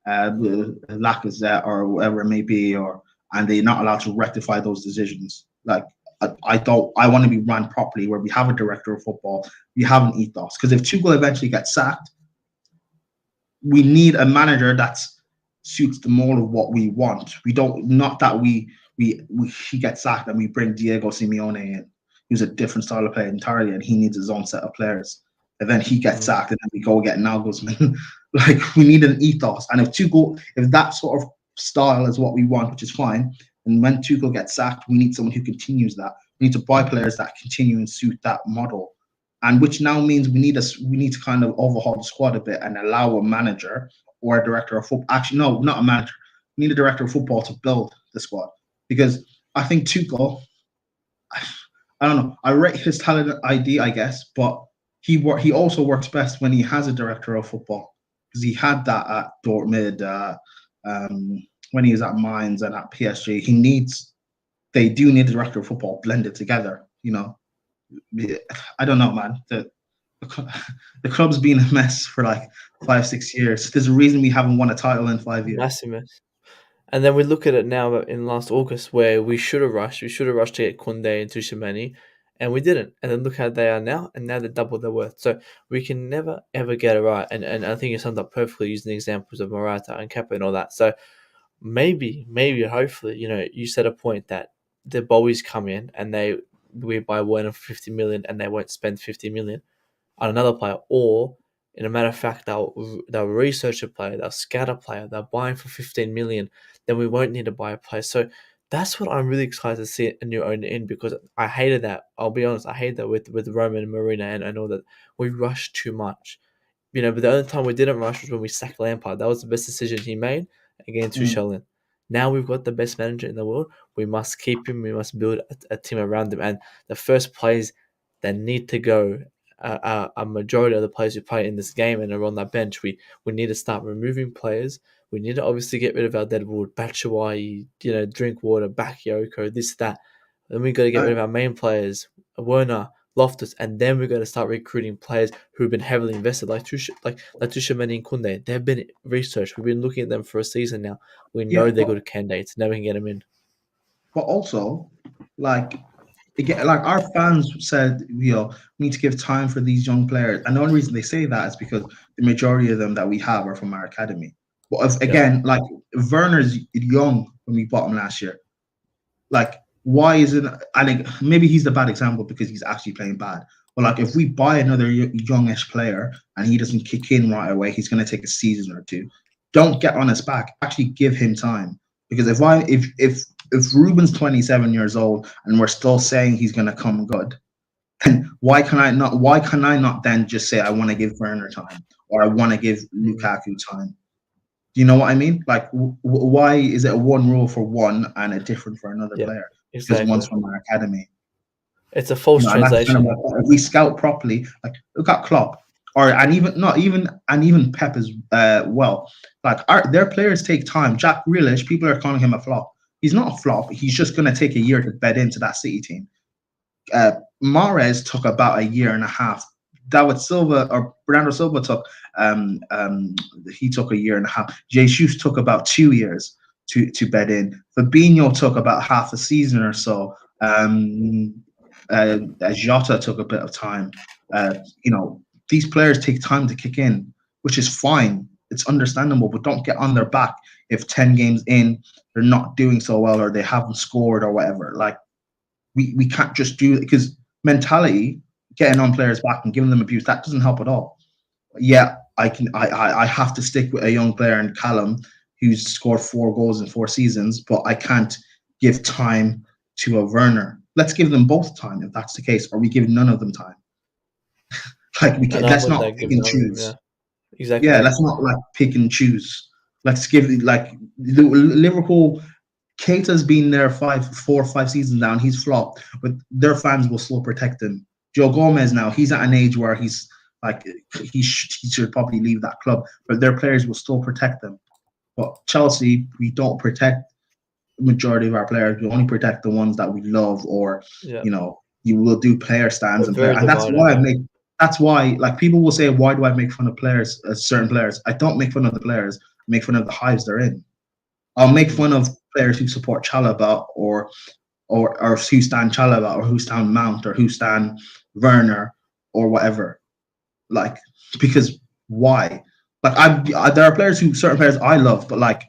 Lacazette or whatever it may be, and they're not allowed to rectify those decisions. Like, I want to be run properly, where we have a director of football, we have an ethos. Because if Tuchel eventually gets sacked, we need a manager that suits the mold of what we want. We don't, not that he gets sacked and we bring Diego Simeone in, who's a different style of play entirely, and he needs his own set of players. And then he gets sacked, and then we go get Nagelsmann. Like, we need an ethos. And if that sort of style is what we want, which is fine, and when Tuchel gets sacked, we need someone who continues that. We need to buy players that continue and suit that model. And which now means we need to kind of overhaul the squad a bit and allow a manager or a director of football. Actually, no, not a manager. We need a director of football to build the squad. Because I think Tuchel, I don't know, I rate his talent ID, I guess, but he also works best when he has a director of football, because he had that at Dortmund, when he was at Mainz and at PSG. They do need a director of football blended together, you know. I don't know, man. The club's been a mess for like 5-6 years. There's a reason we haven't won a title in 5 years. Massive mess. And then we look at it now in last August, where we should have rushed. We should have rushed to get Koundé and Tchouaméni, and we didn't. And then look how they are now, and now they're double their worth. So we can never, ever get it right. And I think you summed up perfectly using the examples of Morata and Kepa and all that. So maybe, hopefully, you know, you said a point that the Bowies come in and we buy Werner for 50 million and they won't spend 50 million on another player, or In a matter of fact, they'll research a player, they'll scout a player, they'll buy him for 15 million, then we won't need to buy a player. So that's what I'm really excited to see a new owner in, because I hated that. I'll be honest, I hate that with Roman and Marina, and all that. We rushed too much. But the only time we didn't rush was when we sacked Lampard. That was the best decision he made, and getting Mm, Tuchel in. Now we've got the best manager in the world. We must keep him. We must build a team around him. And the first players that need to go, a majority of the players who play in this game and are on that bench, we need to start removing players. We need to obviously get rid of our deadwood, Batshuayi, Drinkwater, Bakayoko, this, that. Then we got to get rid I, of our main players, Werner, Loftus, and then we're going to start recruiting players who've been heavily invested, like Mendy and Kunde. They've been researched. We've been looking at them for a season now. We yeah, know they're good candidates. Now we can get them in. but also, like again, like our fans said, we need to give time for these young players, and the only reason they say that is because the majority of them that we have are from our academy. But if, Yeah, again, like Werner's young when we bought him last year, like why isn't I think maybe he's the bad example because he's actually playing bad. But like if we buy another youngish player and he doesn't kick in right away, he's going to take a season or two. Don't get on his back. Actually, give him time because if Ruben's 27 years old and we're still saying he's going to come good, then why can I not then just say I want to give Werner time or I want to give mm, Lukaku time? Do you know what I mean? Like, why is it a one rule for one and a different for another yeah, player? Because one's exactly. from our academy, It's a false and that's kind of translation. like if we scout properly. Like, look at Klopp, or and even not even and even Pep as well. Like, their players take time. Jack Grealish, people are calling him a flop. He's not a flop. He's just going to take a year to bed into that City team. Mahrez took about a year and a half. David Silva or Bernardo Silva took he took a year and a half. Jesus took about 2 years to bed in. Fabinho took about half a season or so. Jota took a bit of time. Uh, these players take time to kick in, which is fine. It's understandable, but don't get on their back if 10 games in they're not doing so well or they haven't scored or whatever. Like we can't just do it because mentality, getting on players' back and giving them abuse, that doesn't help at all. Yeah, I have to stick with a young player in Callum who's scored 4 goals in 4 seasons, but I can't give time to a Werner. Let's give them both time if that's the case, or we give none of them time. Like we And can, I'm let's with not that pick giving and none of them. Yeah, choose. Yeah, exactly. let's not like pick and choose. Let's give like Liverpool. Keita's been there 4 or 5 seasons now, and he's flopped. But their fans will still protect him. Joe Gomez now, he's at an age where he's like he should probably leave that club, but their players will still protect them. But Chelsea, we don't protect the majority of our players. We only protect the ones that we love, or Yeah, you will do player stands we're and player, very and that's divided. why I Yeah. make. That's why, like people will say, why do I make fun of players, certain players? I don't make fun of the players. I make fun of the hives they're in. I'll make Mm. fun of players who support Chalobah or who stand Chalobah or who stand Mount or who stand Werner or whatever. Like because why? Like there are certain players I love, but like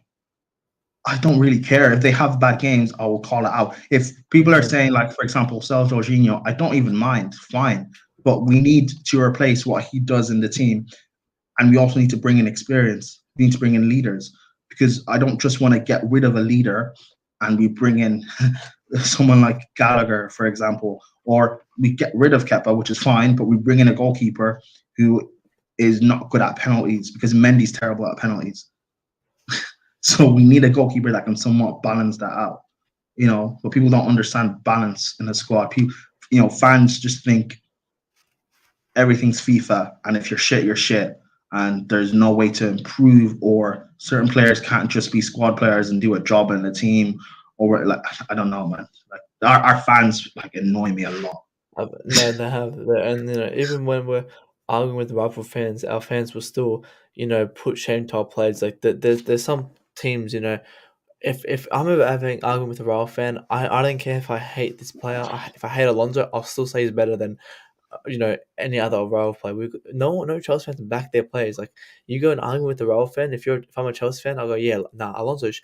I don't really care if they have bad games. I will call it out. If people are Mm. saying like, for example, Sel Jorginho, I don't even mind. Fine, but we need to replace what he does in the team, and we also need to bring in experience. We need to bring in leaders because I don't just want to get rid of a leader and we bring in someone like Gallagher, for example, or we get rid of Kepa, which is fine, but we bring in a goalkeeper who is not good at penalties because Mendy's terrible at penalties. So we need a goalkeeper that can somewhat balance that out. But people don't understand balance in a squad. People, fans just think everything's FIFA, and if you're shit, you're shit, and there's no way to improve, or certain players can't just be squad players and do a job in the team, or like I don't know, man. Like our fans like annoy me a lot. No, they have, and even when we're arguing with rival fans, our fans will still, put shame to our players. Like there's some teams, if I'm ever having an argument with a rival fan, I don't care if I hate this player. If I hate Alonso, I'll still say he's better than any other rival player. No Chelsea fans back their players. Like you go and argue with the rival fan. If I'm a Chelsea fan, I'll go, yeah, nah, Alonso's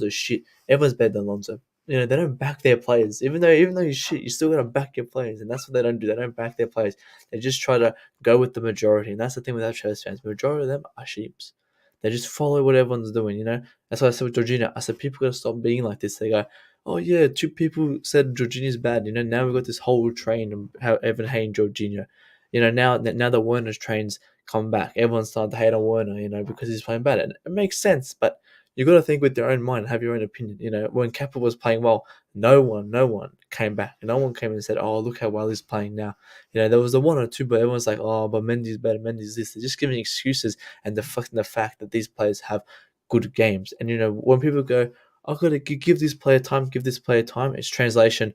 shit. Everyone's better than Alonso. they don't back their players. Even though you shit, you still gotta back your players, and that's what they don't do. They don't back their players. They just try to go with the majority, and that's the thing with our Chelsea fans. The majority of them are sheeps. They just follow what everyone's doing. That's why I said with Georgina. I said people gotta stop being like this. They go, oh yeah, two people said Jorginho's bad. Now we've got this whole train of how everyone hating Jorginho. Now that Werner's train's come back, everyone's starting to hate on Werner. Because he's playing bad, and it makes sense, but you got to think with your own mind, have your own opinion. When Kappa was playing well, no one came back. No one came and said, "Oh, look how well he's playing now." There was the one or two, but everyone's like, "Oh, but Mendy's better. Mendy's this." They're just giving excuses and deflecting the fact that these players have good games. And when people go, "I've got to give this player time, give this player time," it's translation.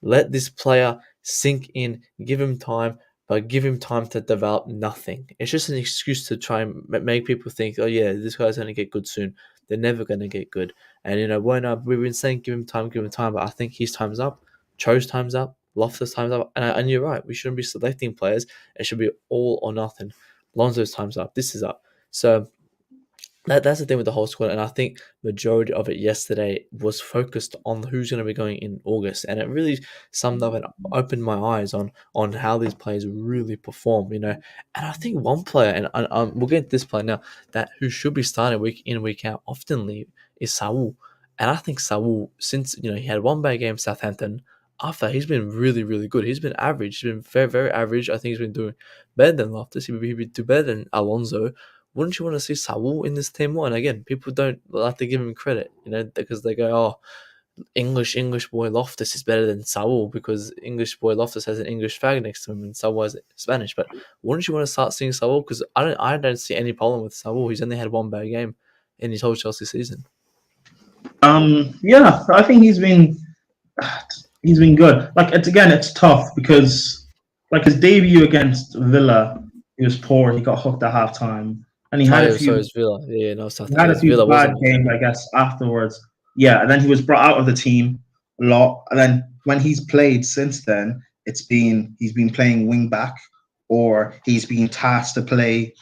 Let this player sink in, give him time, but give him time to develop nothing. It's just an excuse to try and make people think, oh yeah, this guy's going to get good soon. They're never going to get good. And Werner, we've been saying give him time, but I think his time's up. Cho's time's up. Loftus' time's up. And you're right, we shouldn't be selecting players. It should be all or nothing. Lonzo's time's up. This is up. So that's the thing with the whole squad, and I think majority of it yesterday was focused on who's going to be going in August, and it really summed up and opened my eyes on how these players really perform, And I think one player, and we'll get to this player now, that who should be starting week in week out oftenly is Saul, and I think Saul, since he had one bad game Southampton, after he's been really really good. He's been average. He's been very very average. I think he's been doing better than Loftus. He'd be do better than Alonso. Wouldn't you want to see Saul in this team more? And again, people don't like to give him credit, because they go, "Oh, English boy Loftus is better than Saul because English boy Loftus has an English flag next to him and Saul has Spanish." But wouldn't you want to start seeing Saul? Because I don't see any problem with Saul. He's only had one bad game in his whole Chelsea season. Yeah, I think he's been good. Like it's tough because like his debut against Villa, he was poor. He got hooked at halftime. And he had a few. Villa. Yeah, no, He had a few Villa bad games, I guess, afterwards. Yeah, and then he was brought out of the team a lot. And then when he's played since then, he's been playing wing back, or he's been tasked to play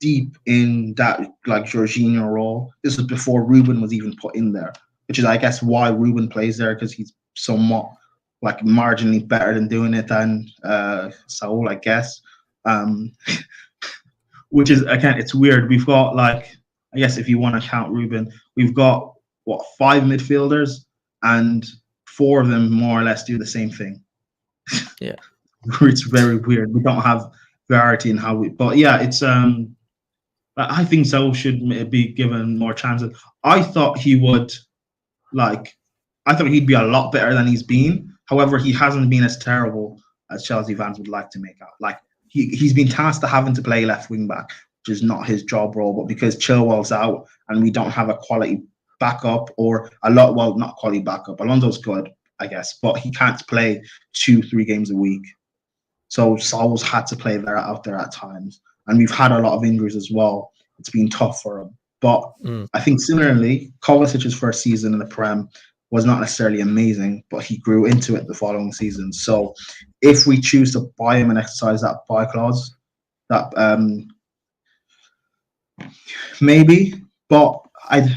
deep in that like Jorginho role. This was before Ruben was even put in there, which is I guess why Ruben plays there, because he's somewhat like marginally better than doing it than Saul, I guess. Which is, again, it's weird. We've got like, I guess if you want to count Ruben, we've got 5 midfielders, and 4 of them more or less do the same thing. Yeah, it's very weird. We don't have variety in how but yeah, it's I think Saul should be given more chances. I thought he'd be a lot better than he's been. However, he hasn't been as terrible as Chelsea fans would like to make out. Like he's been tasked to having to play left wing back, which is not his job role. But because Chilwell's out and we don't have a quality backup not quality backup. Alonso's good, I guess, but he can't play 2-3 games a week. So Saul's had to play out there at times, and we've had a lot of injuries as well. It's been tough for him. But I think similarly, Kovacic's first season in the Prem was not necessarily amazing, but he grew into it the following season. So if we choose to buy him and exercise that buy clause, that maybe, but I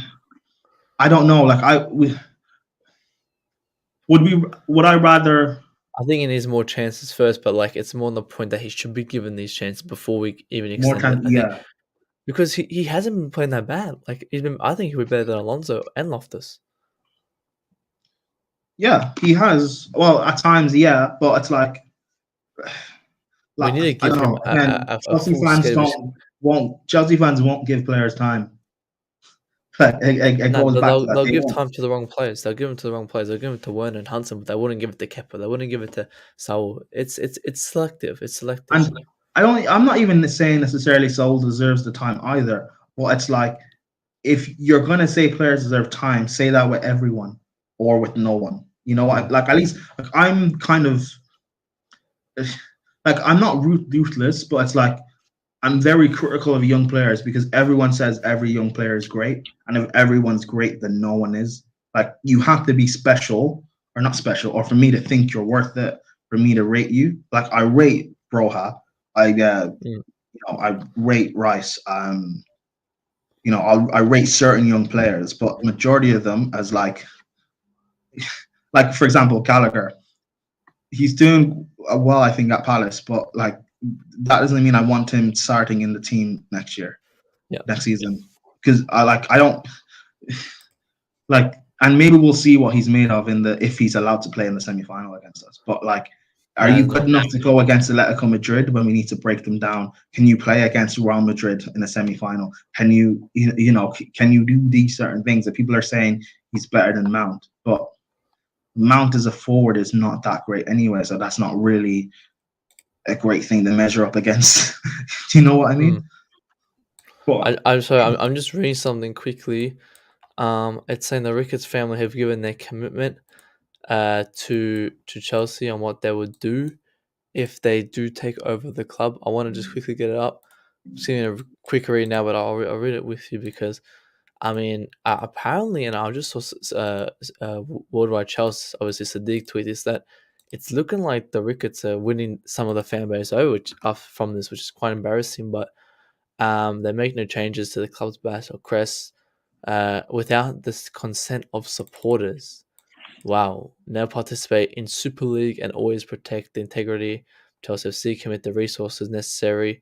don't know. Like would I rather? I think he needs more chances first, but like it's more on the point that he should be given these chances before we even extend it. Yeah. Because he hasn't been playing that bad. Like I think he'll be better than Alonso and Loftus. Yeah, he has. Well, at times, yeah, but it's like we need to give him a Chelsea fans won't give players time. It goes back to that. They'll give time to the wrong players. They'll give them to the wrong players. They'll give them to Werner and Hansen, but they wouldn't give it to Kepa. They wouldn't give it to Saul. It's selective. It's selective. And I'm not even saying necessarily Saul deserves the time either. But it's like if you're gonna say players deserve time, say that with everyone or with no one. Like at least like I'm kind of like I'm not ruthless, but it's like I'm very critical of young players because everyone says every young player is great, and if everyone's great, then no one is. Like you have to be special or not special, or for me to think you're worth it, for me to rate you. Like I rate Broha, I rate Rice. I rate certain young players, but majority of them as like like for example, Gallagher, he's doing well, I think, at Palace, but like that doesn't mean I want him starting in the team next season, because I don't like, and maybe we'll see what he's made of if he's allowed to play in the semi-final against us. But like, are you good enough to go against Atletico Madrid when we need to break them down? Can you play against Real Madrid in a semi-final? Can you can you do these certain things that people are saying he's better than Mount? But Mount as a forward is not that great anyway, so that's not really a great thing to measure up against. Do you know what I mean? I'm sorry. I'm just reading something quickly. It's saying the Ricketts family have given their commitment to Chelsea on what they would do if they do take over the club. I want to just quickly get it up. I'm just giving a quick read now, but I'll read it with you because, I mean, apparently, and I just saw Worldwide Chelsea, obviously Sadiq tweet, is that it's looking like the Ricketts are winning some of the fan base over from this, which is quite embarrassing. But they make no changes to the club's badge or crest without the consent of supporters. Wow. Now participate in Super League and always protect the integrity. Chelsea FC commit the resources necessary.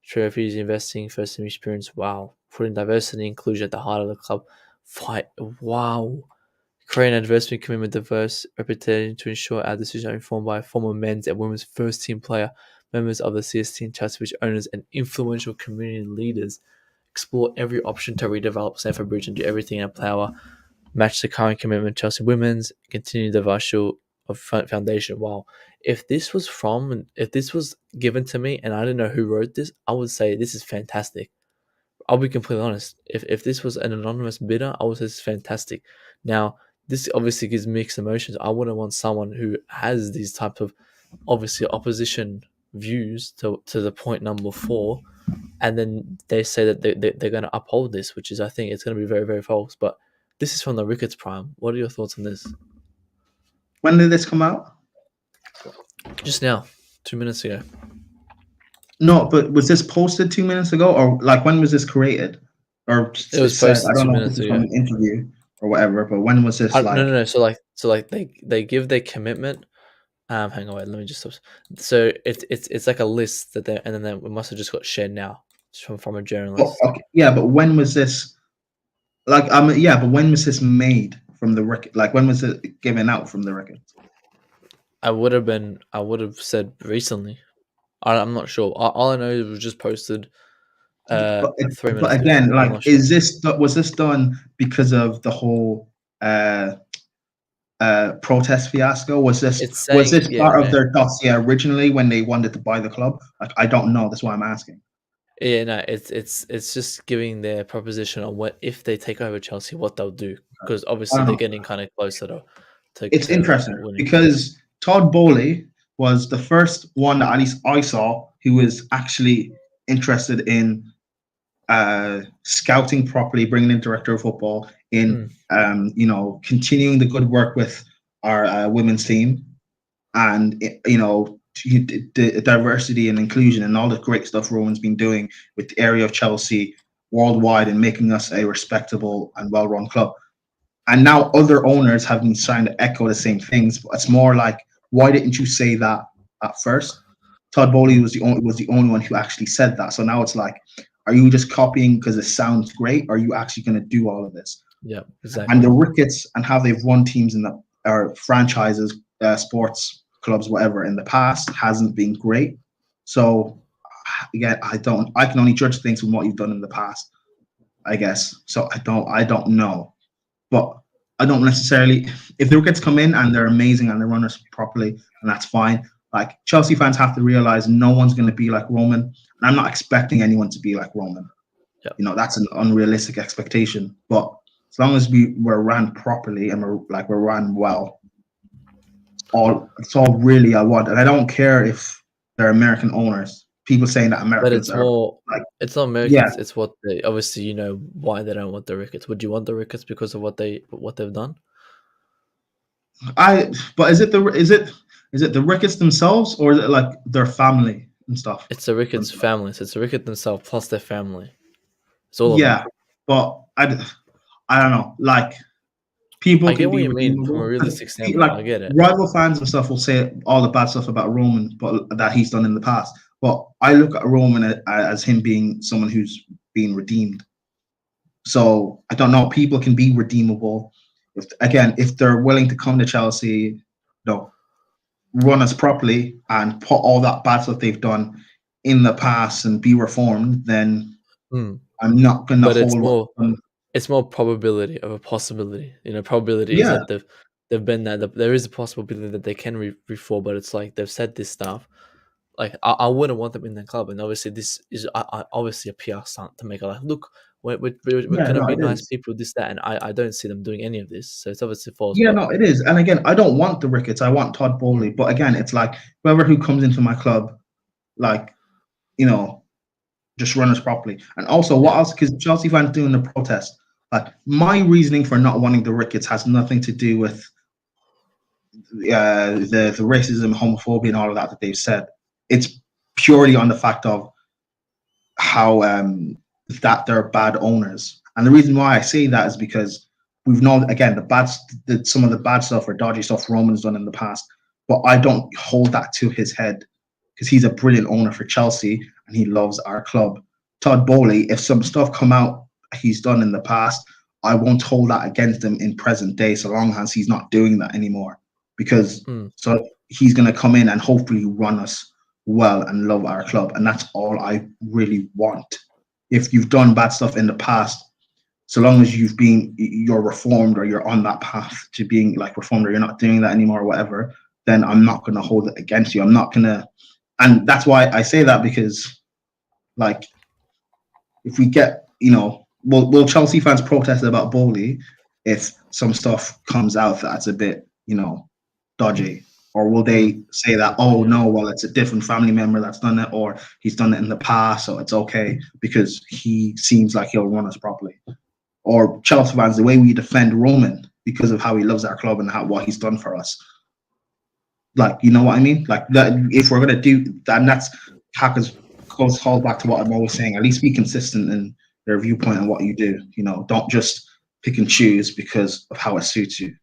Trophies, investing, first team experience. Wow. Putting diversity and inclusion at the heart of the club. Fight. Wow. Creating an adversity commitment diverse reputation to ensure our decisions are informed by former men's and women's first team player, members of the CST and Chelsea which owners and influential community leaders. Explore every option to redevelop Stamford Bridge and do everything in our power. Match the current commitment Chelsea women's, continue the virtual of foundation. Wow. If this was given to me and I didn't know who wrote this, I would say this is fantastic. I'll be completely honest. If this was an anonymous bidder, I would say this is fantastic. Now, this obviously gives mixed emotions. I wouldn't want someone who has these type of obviously opposition views to the point number 4, and then they say that they're going to uphold this, which is, I think it's going to be very, very false. But this is from the Ricketts Prime. What are your thoughts on this? When did this come out? Just now, 2 minutes ago. No, but was this posted 2 minutes ago, or like when was this created? Or it was posted. I don't know if this is from an interview or whatever. But when was this? No. So they give their commitment. Hang on, wait, let me just. So it's like a list that they, and then it must have just got shared now from a journalist. Oh, okay. Yeah, but when was this? Like, yeah, but when was this made from the record? Like, when was it given out from the record? I would have said recently. I'm not sure. All I know is it was just posted. 3 minutes but again, ago. Like, was this done because of the whole protest fiasco? Was this part of their dossier originally when they wanted to buy the club? Like, I don't know. That's why I'm asking. Yeah, no, it's just giving their proposition on what if they take over Chelsea, what they'll do, because obviously they're getting kind of closer to. It's interesting because Todd Bowley was the first one that at least I saw who was actually interested in scouting properly, bringing in director of football, in continuing the good work with our women's team, and the diversity and inclusion and all the great stuff Rowan's been doing with the area of Chelsea worldwide and making us a respectable and well-run club. And now other owners have been trying to echo the same things, but it's more like, why didn't you say that at first? Todd Bowley was the only one who actually said that. So now it's like, are you just copying because it sounds great? Or are you actually going to do all of this? Yeah, exactly. And the Ricketts and how they've run teams or franchises, sports clubs, whatever, in the past hasn't been great. So again, I can only judge things from what you've done in the past, I guess. So I don't know. But I don't necessarily, if the Ricketts come in and they're amazing and they run us properly, and that's fine. Like, Chelsea fans have to realize no one's going to be like Roman. And I'm not expecting anyone to be like Roman. Yep. That's an unrealistic expectation. But as long as we're ran properly and we're ran well, it's all really I want. And I don't care if they're American owners. People saying that Americans it's not Americans. Yeah. It's what they obviously why they don't want the Ricketts. Would you want the Ricketts because of what they've done? But is it the Ricketts themselves, or is it like their family and stuff? It's the Ricketts family. So it's the Ricketts themselves plus their family. It's all but I don't know. Like, People I can get what be you mean from a redeemable. realistic standpoint. Like I get it. rival fans and stuff will say all the bad stuff about Roman, but that he's done in the past. But I look at Roman as him being someone who's been redeemed. So I don't know. People can be redeemable. If they're willing to come to Chelsea, no, run us properly and put all that bad stuff they've done in the past and be reformed, then Mm. I'm not going to But hold what. it's more probability of a possibility. Probability is Yeah, that they've been there. There is a possibility that they can reform, but it's like they've said this stuff. Like I wouldn't want them in the club, and obviously this is obviously a PR stunt to make it like, look, we're yeah, gonna no, be it nice is. people, this that, and I don't see them doing any of this, so it's obviously false. Yeah, But no, it is. And again, I don't want the Ricketts. I want Todd Bowley. But again, it's like whoever who comes into my club, like, you know, just run us properly. And also, what yeah, else? Because Chelsea fans doing the protest. Like, my reasoning for not wanting the Ricketts has nothing to do with the racism, homophobia, and all of that they've said. It's purely on the fact of how that they're bad owners. And the reason why I say that is because we've known again some of the bad stuff or dodgy stuff Roman's done in the past. But I don't hold that to his head because he's a brilliant owner for Chelsea and he loves our club. Todd Bowley, if some stuff come out he's done in the past, I won't hold that against him in present day so long as he's not doing that anymore. Because so he's going to come in and hopefully run us well and love our club. And that's all I really want. If you've done bad stuff in the past, so long as you're reformed or you're on that path to being like reformed or you're not doing that anymore or whatever, then I'm not going to hold it against you. I'm not going to, and that's why I say that because like, if we get, will Chelsea fans protest about Bowley if some stuff comes out that's a bit, dodgy? Or will they say that, good point. oh Yeah, no, well, it's a different family member that's done it, or he's done it in the past, so it's okay because he seems like he'll run us properly? Or Chelsea fans, the way we defend Roman because of how he loves our club and what he's done for us. Like, you know what I mean? Like that, if we're gonna do that, and that's hackers calls back to what I'm always saying. At least be consistent in their viewpoint and what you do. Don't just pick and choose because of how it suits you.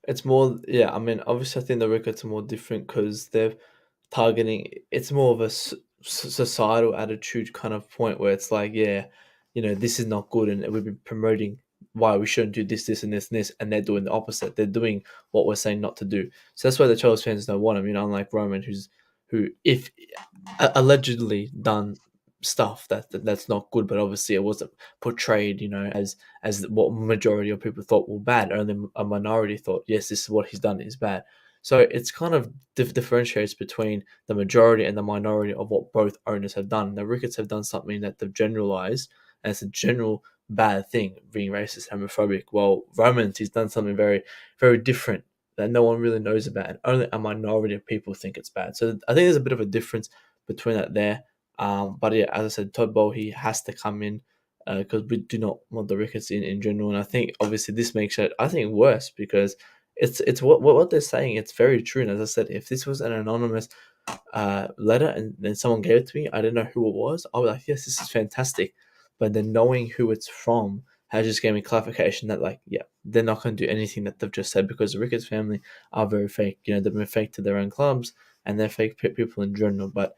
it's more. Yeah, I mean, obviously, I think the Ricketts are more different because they're targeting. It's more of a societal attitude kind of point where it's like, yeah, this is not good, and we've been promoting why we shouldn't do this, this, and this, and this, and they're doing the opposite. They're doing what we're saying not to do. So that's why the Chelsea fans don't want him. Unlike Roman, who if allegedly done stuff that's not good, but obviously it wasn't portrayed, as what majority of people thought were bad. Only a minority thought, yes, this is what he's done is bad. So it's kind of differentiates between the majority and the minority of what both owners have done. The Ricketts have done something that they've generalized, and it's a general bad thing, being racist, homophobic. Well, Romans, he's done something very, very different that no one really knows about, and only a minority of people think it's bad. So I think there's a bit of a difference between that there. But yeah, as I said, Todd Bowl, he has to come in because we do not want the Ricketts in general. And I think obviously this makes it, I think, worse because it's what they're saying. It's very true. And as I said, if this was an anonymous letter and then someone gave it to me, I didn't know who it was, I'll be like, yes, this is fantastic. But then knowing who it's from has just gave me clarification that, like, yeah, they're not going to do anything that they've just said because the Ricketts family are very fake. They've been fake to their own clubs and they're fake people in general. But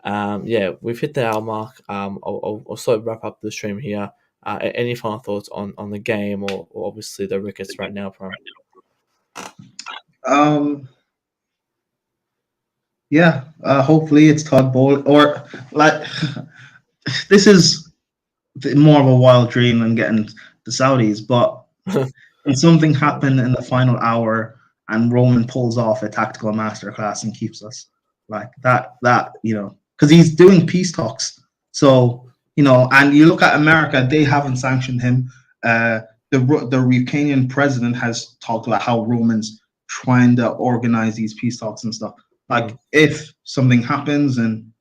yeah, we've hit the hour mark. I'll sort of wrap up the stream here. Any final thoughts on the game or obviously the Ricketts right now, Prime? Yeah, hopefully it's Todd Bowley or like this is more of a wild dream than getting the Saudis, but when something happened in the final hour and Roman pulls off a tactical masterclass and keeps us like that, because he's doing peace talks. So, and you look at America, they haven't sanctioned him. The Ukrainian president has talked about how Roman's trying to organize these peace talks and stuff. Like, if something happens and,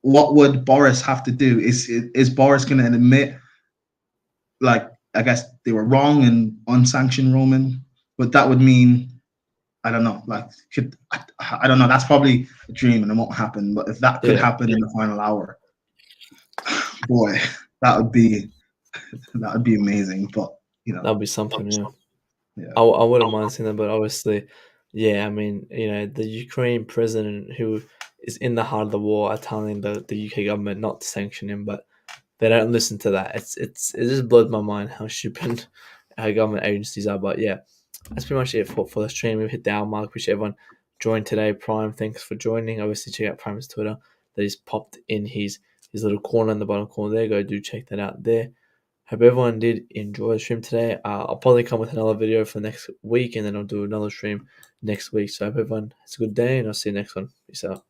what would Boris have to do? Is Boris going to admit, like, I guess they were wrong and unsanctioned Roman? But that would mean, I don't know, like, I don't know. That's probably a dream and it won't happen. But if that could happen in the final hour, boy, that would be amazing. But That'll be something. Yeah. Yeah. I wouldn't mind seeing that, but obviously, yeah, I mean, the Ukraine president who is in the heart of the war are telling the UK government not to sanction him, but they don't listen to that. It just blows my mind how stupid our government agencies are. But yeah, that's pretty much it for the stream. We've hit the hour mark. Wish everyone joined today. Prime, thanks for joining. Obviously, check out Prime's Twitter. That he's popped in his little corner in the bottom corner there. Go do check that out there. Hope everyone did enjoy the stream today. I'll probably come with another video for next week, and then I'll do another stream next week. So I hope everyone has a good day, and I'll see you next one. Peace out.